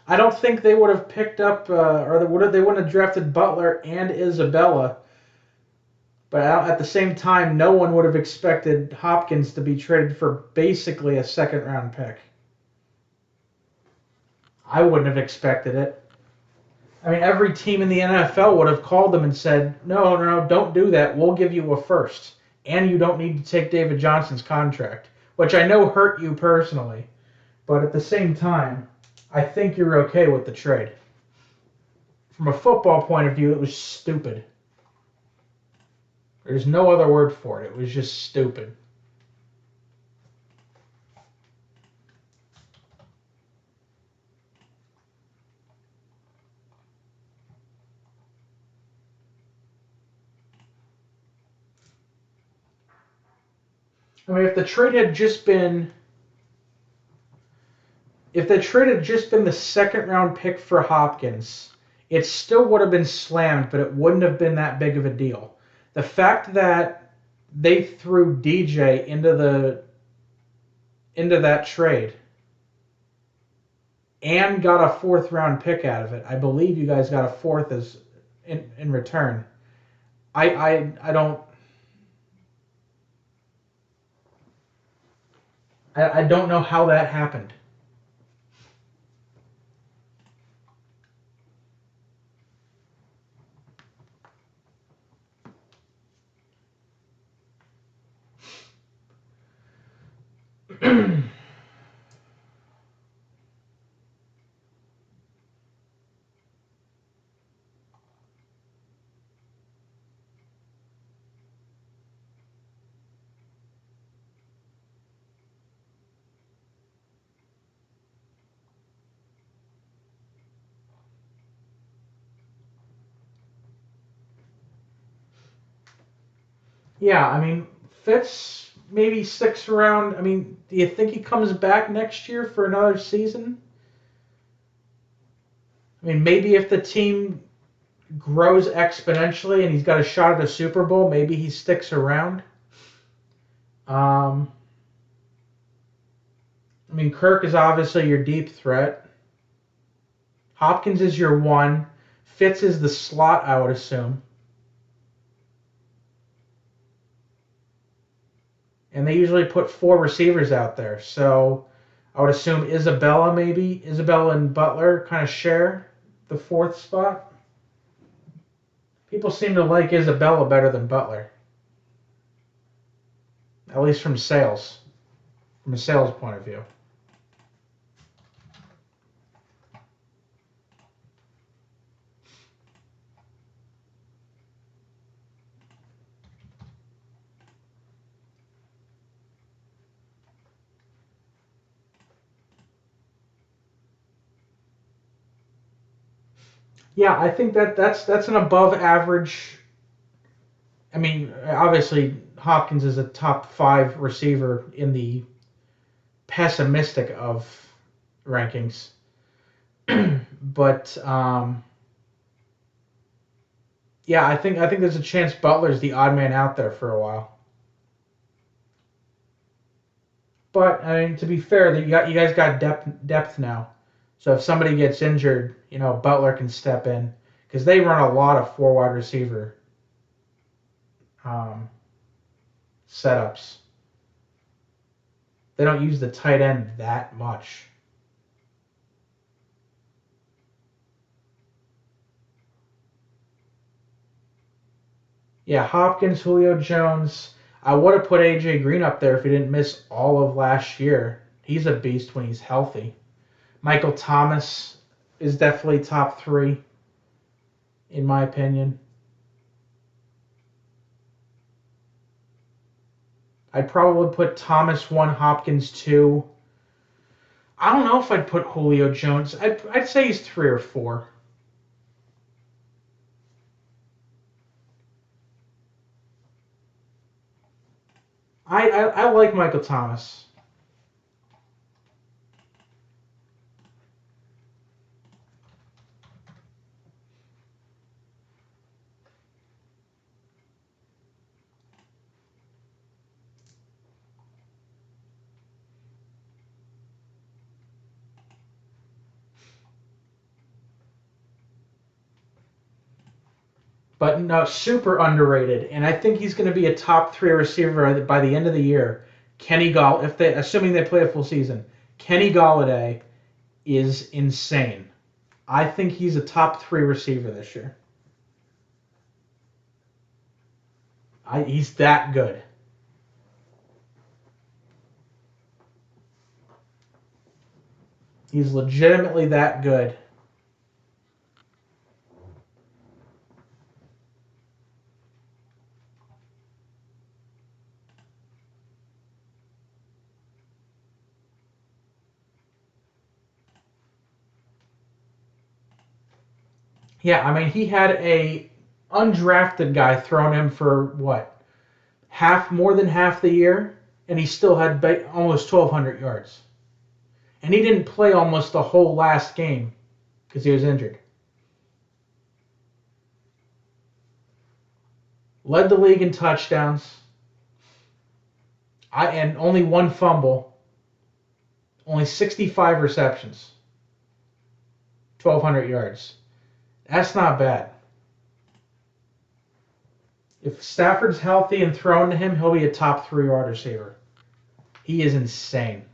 I don't think they would have picked up, or they wouldn't have drafted Butler and Isabella. But at the same time, no one would have expected Hopkins to be traded for basically a second round pick. I wouldn't have expected it. I mean, every team in the NFL would have called them and said, no, no, don't do that. We'll give you a first. And you don't need to take David Johnson's contract, which I know hurt you personally. But at the same time, I think you're okay with the trade. From a football point of view, it was stupid. There's no other word for it. It was just stupid. I mean, if the trade had just been the second round pick for Hopkins, it still would have been slammed, but it wouldn't have been that big of a deal. The fact that they threw DJ into that trade and got a fourth round pick out of it. I believe you guys got a fourth as in return. I don't know how that happened. Yeah, I mean, Fitz maybe 6th round. I mean, do you think he comes back next year for another season? I mean, maybe if the team grows exponentially and he's got a shot at a Super Bowl, maybe he sticks around. Um, I mean, Kirk is obviously your deep threat. Hopkins is your one. Fitz is the slot, I would assume. And they usually put 4 receivers out there. So I would assume Isabella maybe. Isabella and Butler kind of share the fourth spot. People seem to like Isabella better than Butler. At least from a sales point of view. Yeah, I think that's an above average. I mean, obviously Hopkins is a top 5 receiver in the pessimistic of rankings, but yeah, I think there's a chance Butler's the odd man out there for a while. But I mean, to be fair, you guys got depth now. So if somebody gets injured, Butler can step in because they run a lot of 4 wide receiver um, setups. They don't use the tight end that much. Yeah, Hopkins, Julio Jones. I would have put AJ Green up there if he didn't miss all of last year. He's a beast when he's healthy. Michael Thomas is definitely top 3, in my opinion. I'd probably put Thomas 1, Hopkins 2. I don't know if I'd put Julio Jones. I'd say he's 3 or 4. I like Michael Thomas. but no, super underrated. And I think he's going to be a top 3 receiver by the end of the year. Kenny Gall, assuming they play a full season, Kenny Galladay is insane. I think he's a top 3 receiver this year. He's that good. He's legitimately that good. Yeah, I mean, he had a undrafted guy thrown him for what, more than half the year, and he still had almost 1,200 yards. And he didn't play almost the whole last game because he was injured. Led the league in touchdowns. And only 1 fumble. Only 65 receptions. 1,200 yards. That's not bad. If Stafford's healthy and thrown to him, he'll be a top 3 wide receiver. He is insane.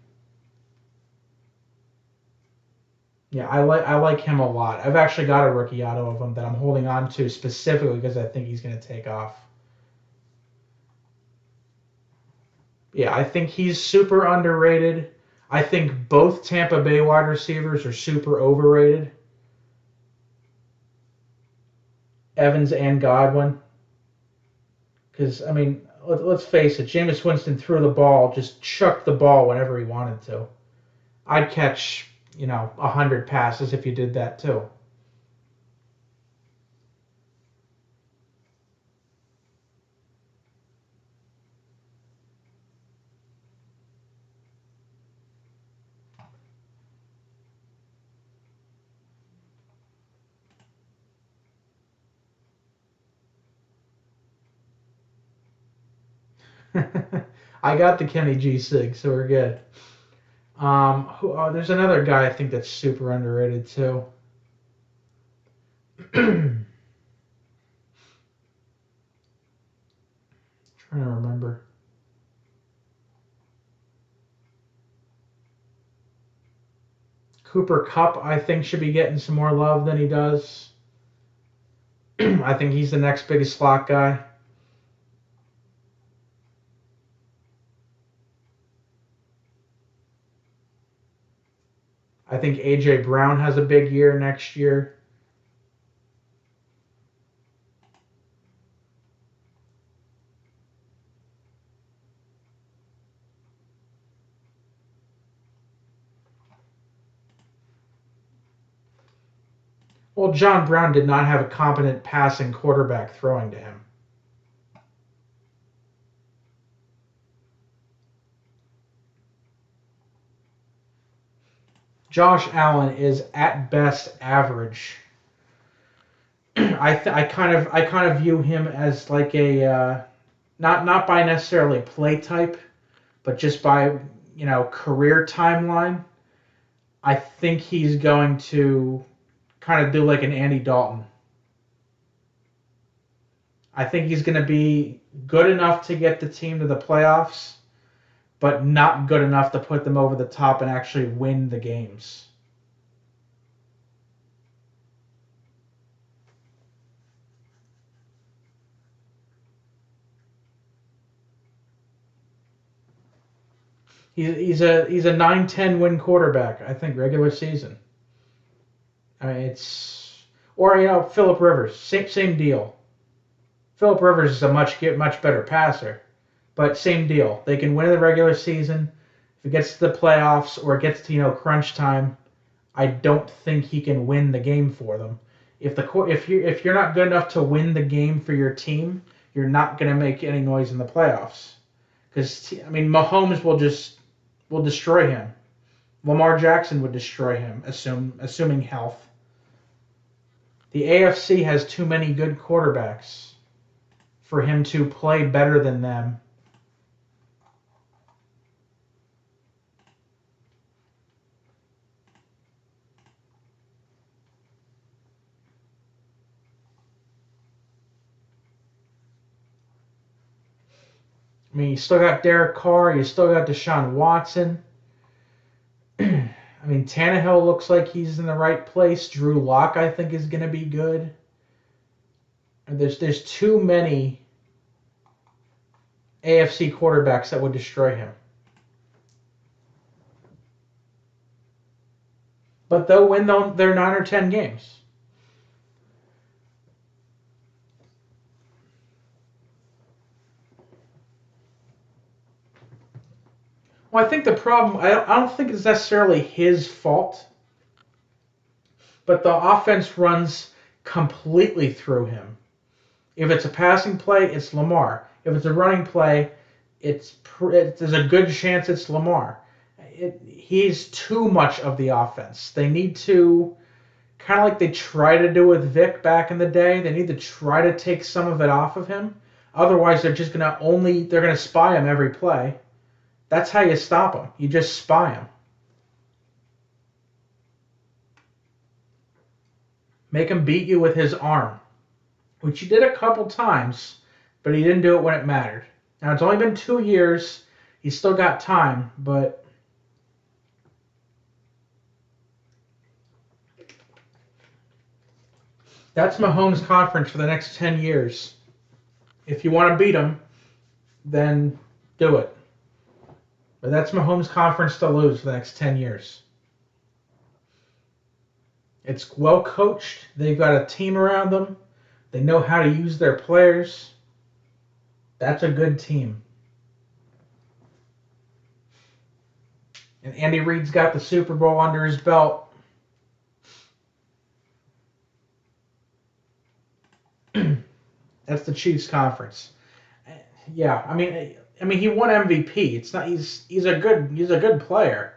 Yeah, I like him a lot. I've actually got a rookie auto of him that I'm holding on to specifically because I think he's going to take off. Yeah, I think he's super underrated. I think both Tampa Bay wide receivers are super overrated. Evans and Godwin. Because, I mean, let's face it, Jameis Winston threw the ball, just chucked the ball whenever he wanted to. I'd catch, 100 passes if you did that too. I got the Kenny G Sig, so we're good. There's another guy I think that's super underrated too. Trying to remember. Cooper Kupp, I think, should be getting some more love than he does. I think he's the next biggest slot guy. I think A.J. Brown has a big year next year. Well, John Brown did not have a competent passing quarterback throwing to him. Josh Allen is at best average. I kind of view him as like a not by necessarily play type, but just by career timeline. I think he's going to kind of do like an Andy Dalton. I think he's going to be good enough to get the team to the playoffs, but not good enough to put them over the top and actually win the games. He's a 9-10 win quarterback, I think, regular season. I mean, Philip Rivers, same deal. Philip Rivers is a much better passer, but same deal. They can win in the regular season. If it gets to the playoffs or it gets to crunch time, I don't think he can win the game for them. If you're not good enough to win the game for your team, you're not going to make any noise in the playoffs. Because Mahomes will destroy him. Lamar Jackson would destroy him, assuming health. The AFC has too many good quarterbacks for him to play better than them. I mean, you still got Derek Carr, you still got Deshaun Watson. I mean, Tannehill looks like he's in the right place. Drew Lock, I think, is going to be good. And there's too many AFC quarterbacks that would destroy him. But they'll win their 9 or 10 games. Well, I think the problem, I don't think it's necessarily his fault, but the offense runs completely through him. If it's a passing play, it's Lamar. If it's a running play, there's a good chance it's Lamar. He's too much of the offense. They need to, kind of like they try to do with Vic back in the day, they need to try to take some of it off of him. Otherwise, they're going to spy him every play. That's how you stop him. You just spy him. Make him beat you with his arm, which he did a couple times, but he didn't do it when it mattered. Now, it's only been 2 years. He's still got time, but that's Mahomes' conference for the next 10 years. If you want to beat him, then do it. But that's Mahomes' conference to lose for the next 10 years. It's well coached. They've got a team around them. They know how to use their players. That's a good team. And Andy Reid's got the Super Bowl under his belt. That's the Chiefs conference. Yeah, I mean he won MVP. It's not he's a good player,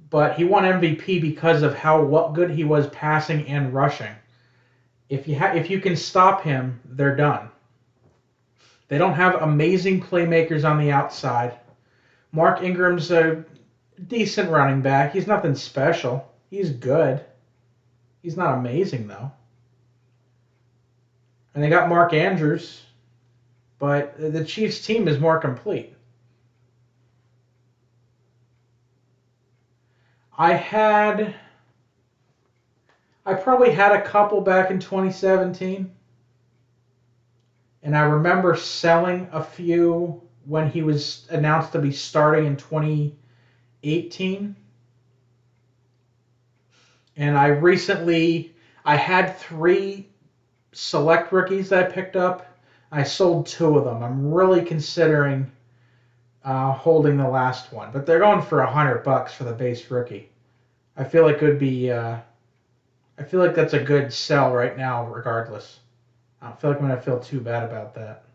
but he won MVP because of what good he was passing and rushing. If you can stop him, they're done. They don't have amazing playmakers on the outside. Mark Ingram's a decent running back. He's nothing special. He's good. He's not amazing though. And they got Mark Andrews, but the Chiefs team is more complete. I probably had a couple back in 2017. And I remember selling a few when he was announced to be starting in 2018. And I had 3 select rookies that I picked up. I sold 2 of them. I'm really considering holding the last one, but they're going for $100 for the base rookie. I feel like that's a good sell right now, regardless. I don't feel like I'm going to feel too bad about that.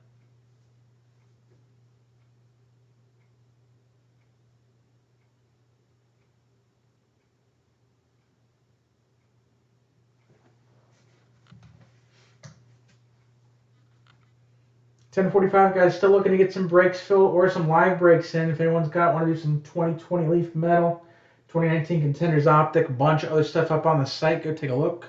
$10:45, guys. Still looking to get some breaks filled or some live breaks in. If anyone's want to do some 2020 Leaf Metal, 2019 Contenders Optic, a bunch of other stuff up on the site. Go take a look.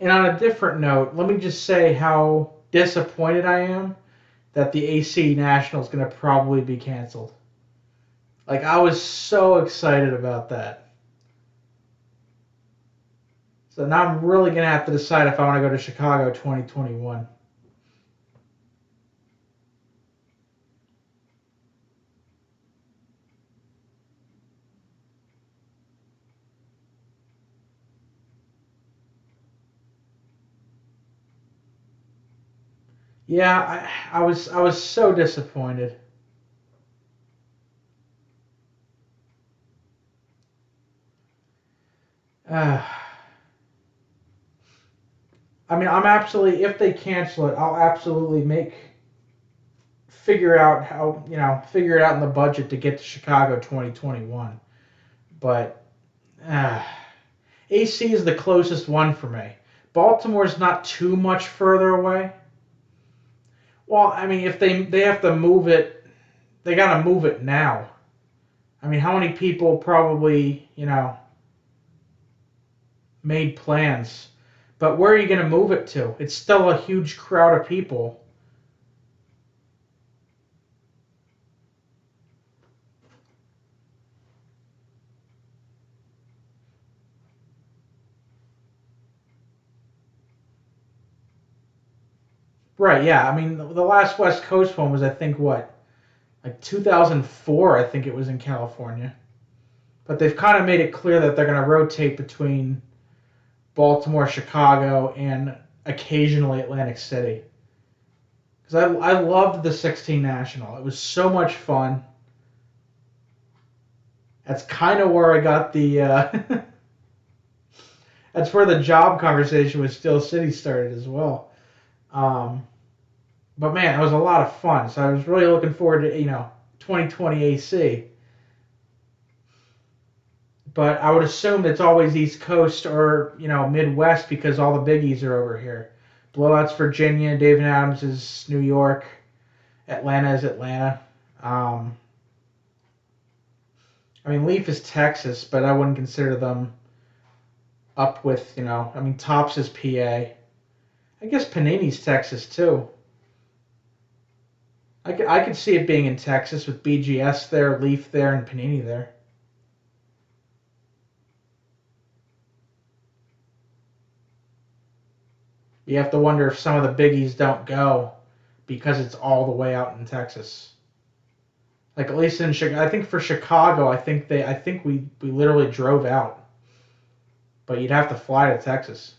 And on a different note, let me just say how disappointed I am that the AC National is going to probably be canceled. Like, I was so excited about that. So now I'm really going to have to decide if I want to go to Chicago 2021. Yeah, I was so disappointed. Uh, I mean, I'm absolutely, if they cancel it, I'll absolutely figure out how, figure it out in the budget to get to Chicago 2021. But AC is the closest one for me. Baltimore's not too much further away. Well, I mean, if they have to move it, they got to move it now. I mean, how many people probably, made plans? But where are you going to move it to? It's still a huge crowd of people. Right, yeah. I mean, the last West Coast one was, I think, what? Like 2004, I think it was in California. But they've kind of made it clear that they're going to rotate between Baltimore, Chicago, and occasionally Atlantic City. Because I loved the 16 National. It was so much fun. That's kind of where I got the. That's where the job conversation with Steel City started as well. But man, it was a lot of fun. So I was really looking forward to 2020 AC. But I would assume it's always East Coast or Midwest because all the biggies are over here. Blowout's Virginia, David Adams is New York, Atlanta is Atlanta. Um, I mean, Leaf is Texas, but I wouldn't consider them up with, I mean, Tops is PA. I guess Panini's Texas, too. I could see it being in Texas with BGS there, Leaf there, and Panini there. You have to wonder if some of the biggies don't go because it's all the way out in Texas. Like at least in Chicago, I think for Chicago, I think we literally drove out, but you'd have to fly to Texas.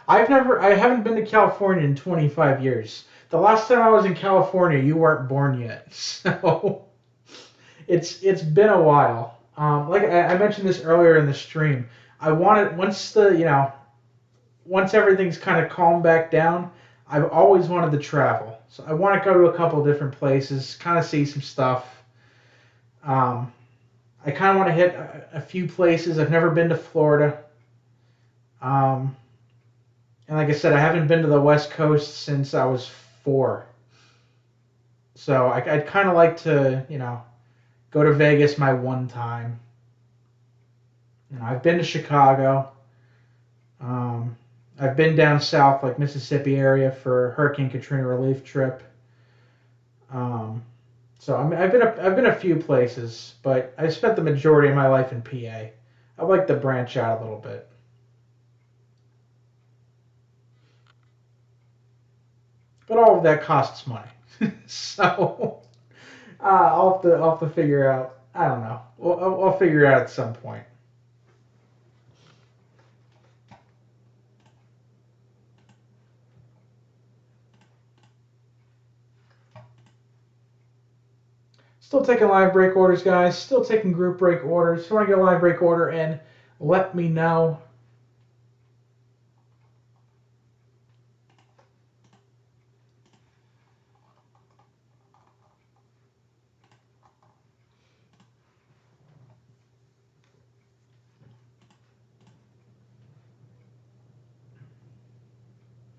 I haven't been to California in 25 years. The last time I was in California, you weren't born yet, so it's been a while. Like I mentioned this earlier in the stream, I wanted once everything's kind of calmed back down, I've always wanted to travel. So I want to go to a couple different places, kind of see some stuff. Um, I kind of want to hit a few places. I've never been to Florida. Um, and like I said, I haven't been to the West Coast since I was 4. So I'd kind of like to, go to Vegas my one time. I've been to Chicago. Um, I've been down south, like Mississippi area, for Hurricane Katrina relief trip. Um, so I've been a few places, but I spent the majority of my life in PA. I'd like to branch out a little bit, but all of that costs money. So I'll have to figure out. I don't know. I'll figure it out at some point. Still taking live break orders, guys. Still taking group break orders. If you want to get a live break order in, let me know.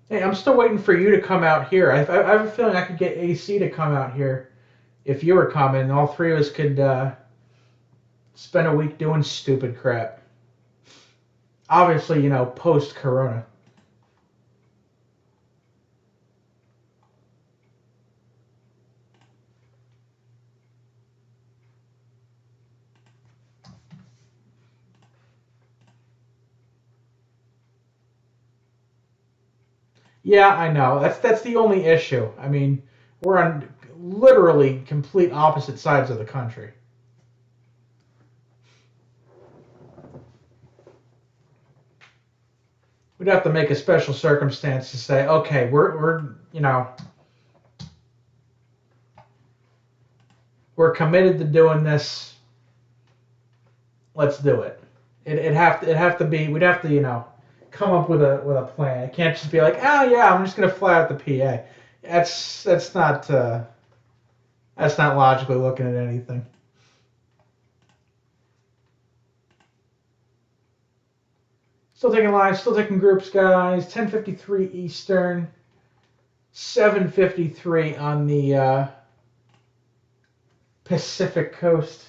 Hey, I'm still waiting for you to come out here. I have a feeling I could get AC to come out here if you were coming. And all three of us could spend a week doing stupid crap. Obviously, post Corona. Yeah, I know. That's the only issue. I mean, we're on literally complete opposite sides of the country. We'd have to make a special circumstance to say, okay, we're committed to doing this. Let's do it. It'd have to be. We'd have to come up with a plan. It can't just be like, oh yeah, I'm just gonna fly out the PA. That's not logically looking at anything. Still taking live, still taking groups, guys. 10:53 Eastern, 7:53 on the Pacific Coast.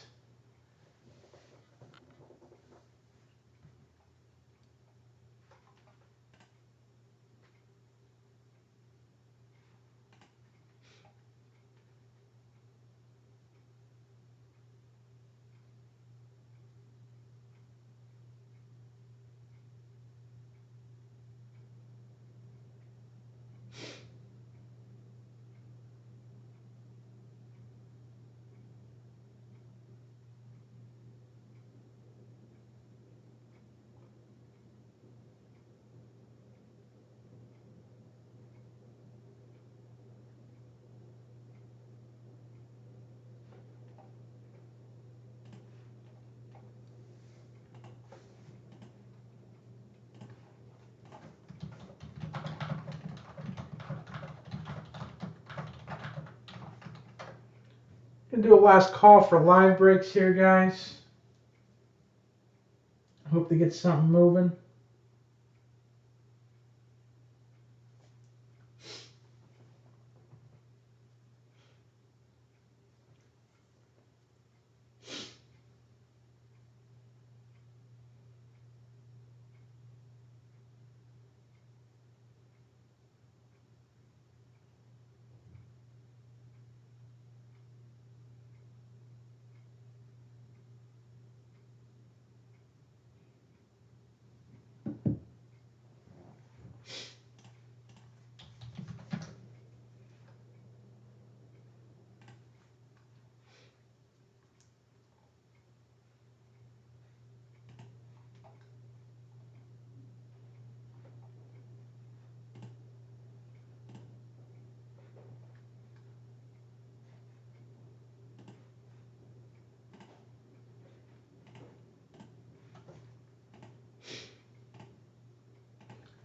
Gonna do a last call for live breaks here, guys. I hope to get something moving.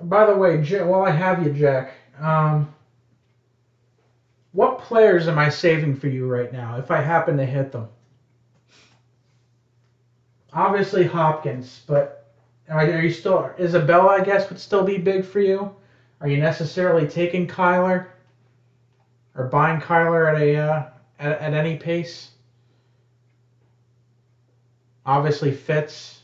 By the way, while I have you, Jack, what players am I saving for you right now if I happen to hit them? Obviously Hopkins, but are you still Isabella? I guess would still be big for you. Are you necessarily taking Kyler or buying Kyler at a at any pace? Obviously Fitz.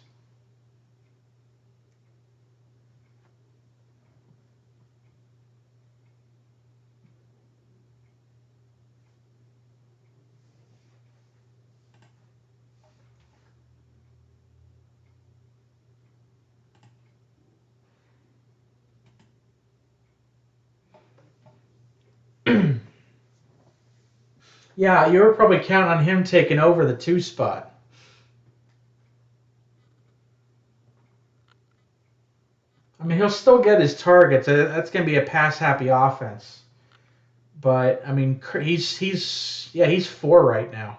Yeah, you were probably counting on him taking over the 2 spot. I mean, he'll still get his targets. That's going to be a pass happy offense. But I mean, he's 4 right now.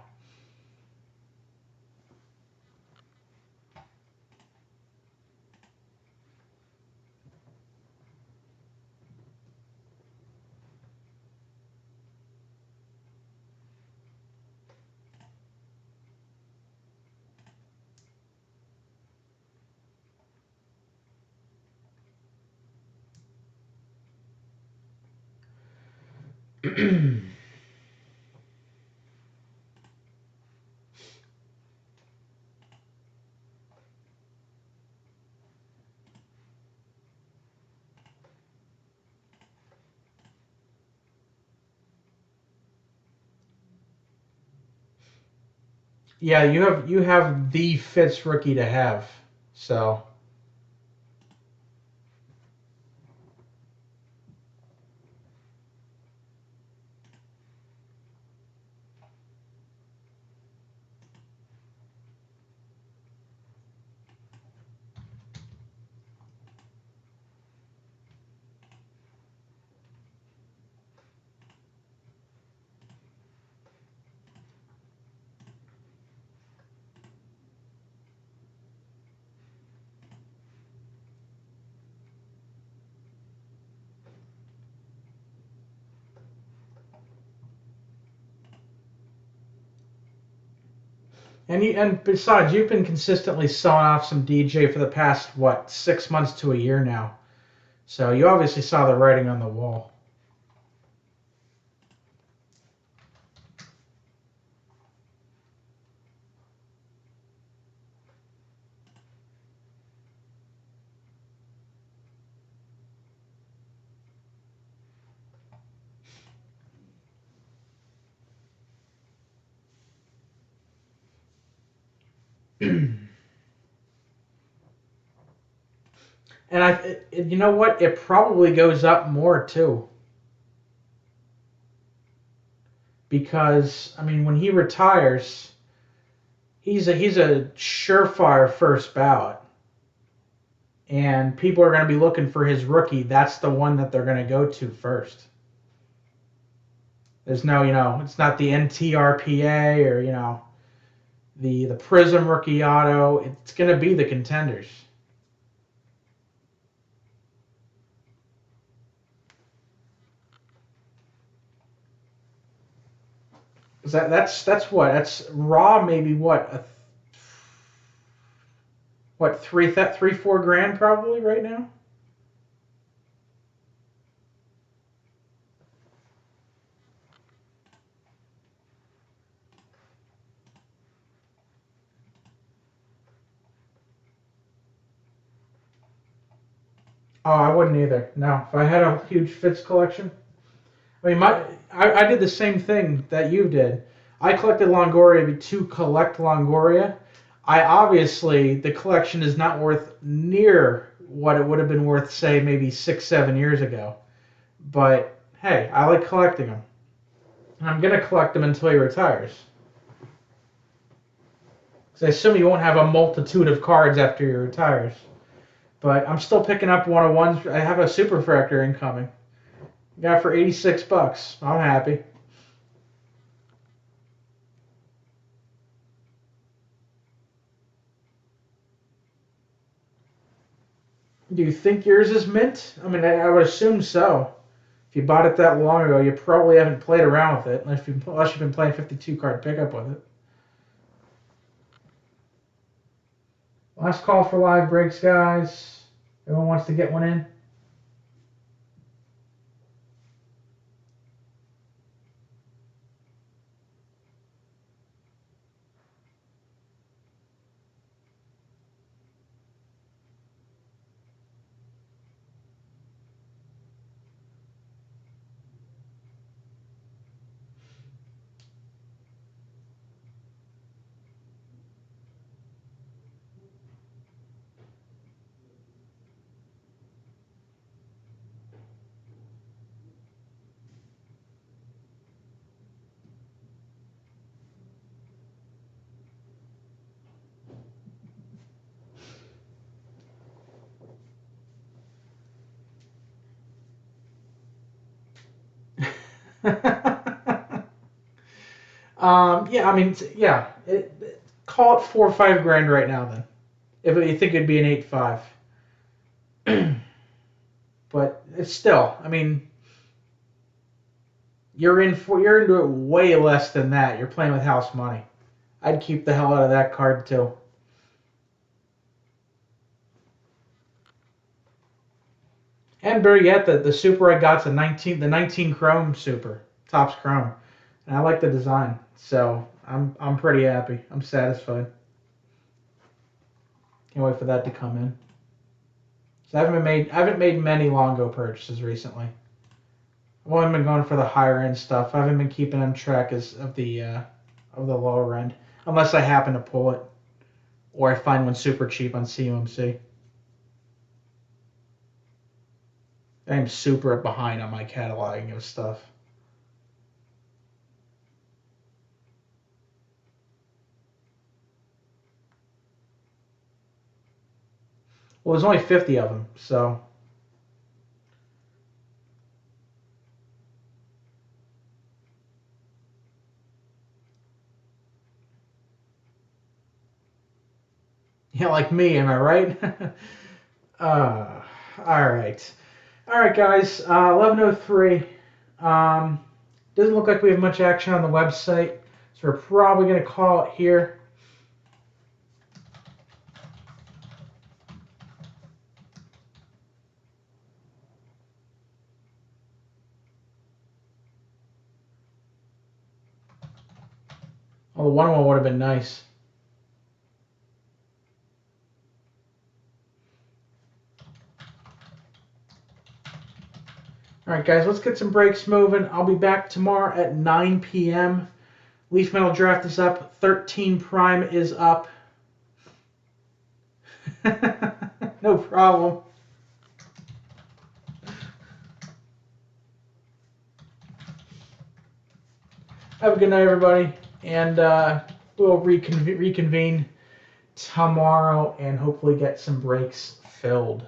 Yeah, you have the Fitz rookie to have. So And besides, you've been consistently sawing off some DJ for the past, what, 6 months to a year now. So you obviously saw the writing on the wall. And you know what? It probably goes up more too. Because I mean, when he retires, he's a surefire first ballot, and people are going to be looking for his rookie. That's the one that they're going to go to first. There's no, it's not the NTRPA or the Prism rookie auto. It's going to be the contenders. That's what that's raw maybe what 3-4 grand probably right now. Oh, I wouldn't either. No, if I had a huge Fitz collection, I mean I did the same thing that you did. I collected Longoria to collect Longoria. I obviously the collection is not worth near what it would have been worth, say maybe 6-7 years ago. But hey, I like collecting them. And I'm gonna collect them until he retires. Because I assume you won't have a multitude of cards after he retires. But I'm still picking up 101s. I have a Superfractor incoming. Got it for $86. I'm happy. Do you think yours is mint? I mean, I would assume so. If you bought it that long ago, you probably haven't played around with it, unless you've been playing 52 card pickup with it. Last call for live breaks, guys. Everyone wants to get one in. Yeah, I mean, yeah. Call it 4 or 5 grand right now, then. If you think it'd be an 8.5. But it's still, I mean, you're into it way less than that. You're playing with house money. I'd keep the hell out of that card too. And better yet, the super I got's the 19 Chrome Super, Topps Chrome, and I like the design, so I'm pretty happy. I'm satisfied. Can't wait for that to come in. So I haven't made many Longo purchases recently. I've only been going for the higher end stuff. I haven't been keeping them track of the lower end, unless I happen to pull it or I find one super cheap on CMC. I'm super behind on my cataloging of stuff. Well, there's only 50 of them, so yeah, like me, am I right? uh, all right. All right, guys. 11:03. Doesn't look like we have much action on the website, so we're probably going to call it here. Oh, the 101 would have been nice. All right, guys, let's get some breaks moving. I'll be back tomorrow at 9 p.m. Leaf Metal Draft is up. 13 Prime is up. No problem. Have a good night, everybody, and we'll reconvene tomorrow and hopefully get some breaks filled.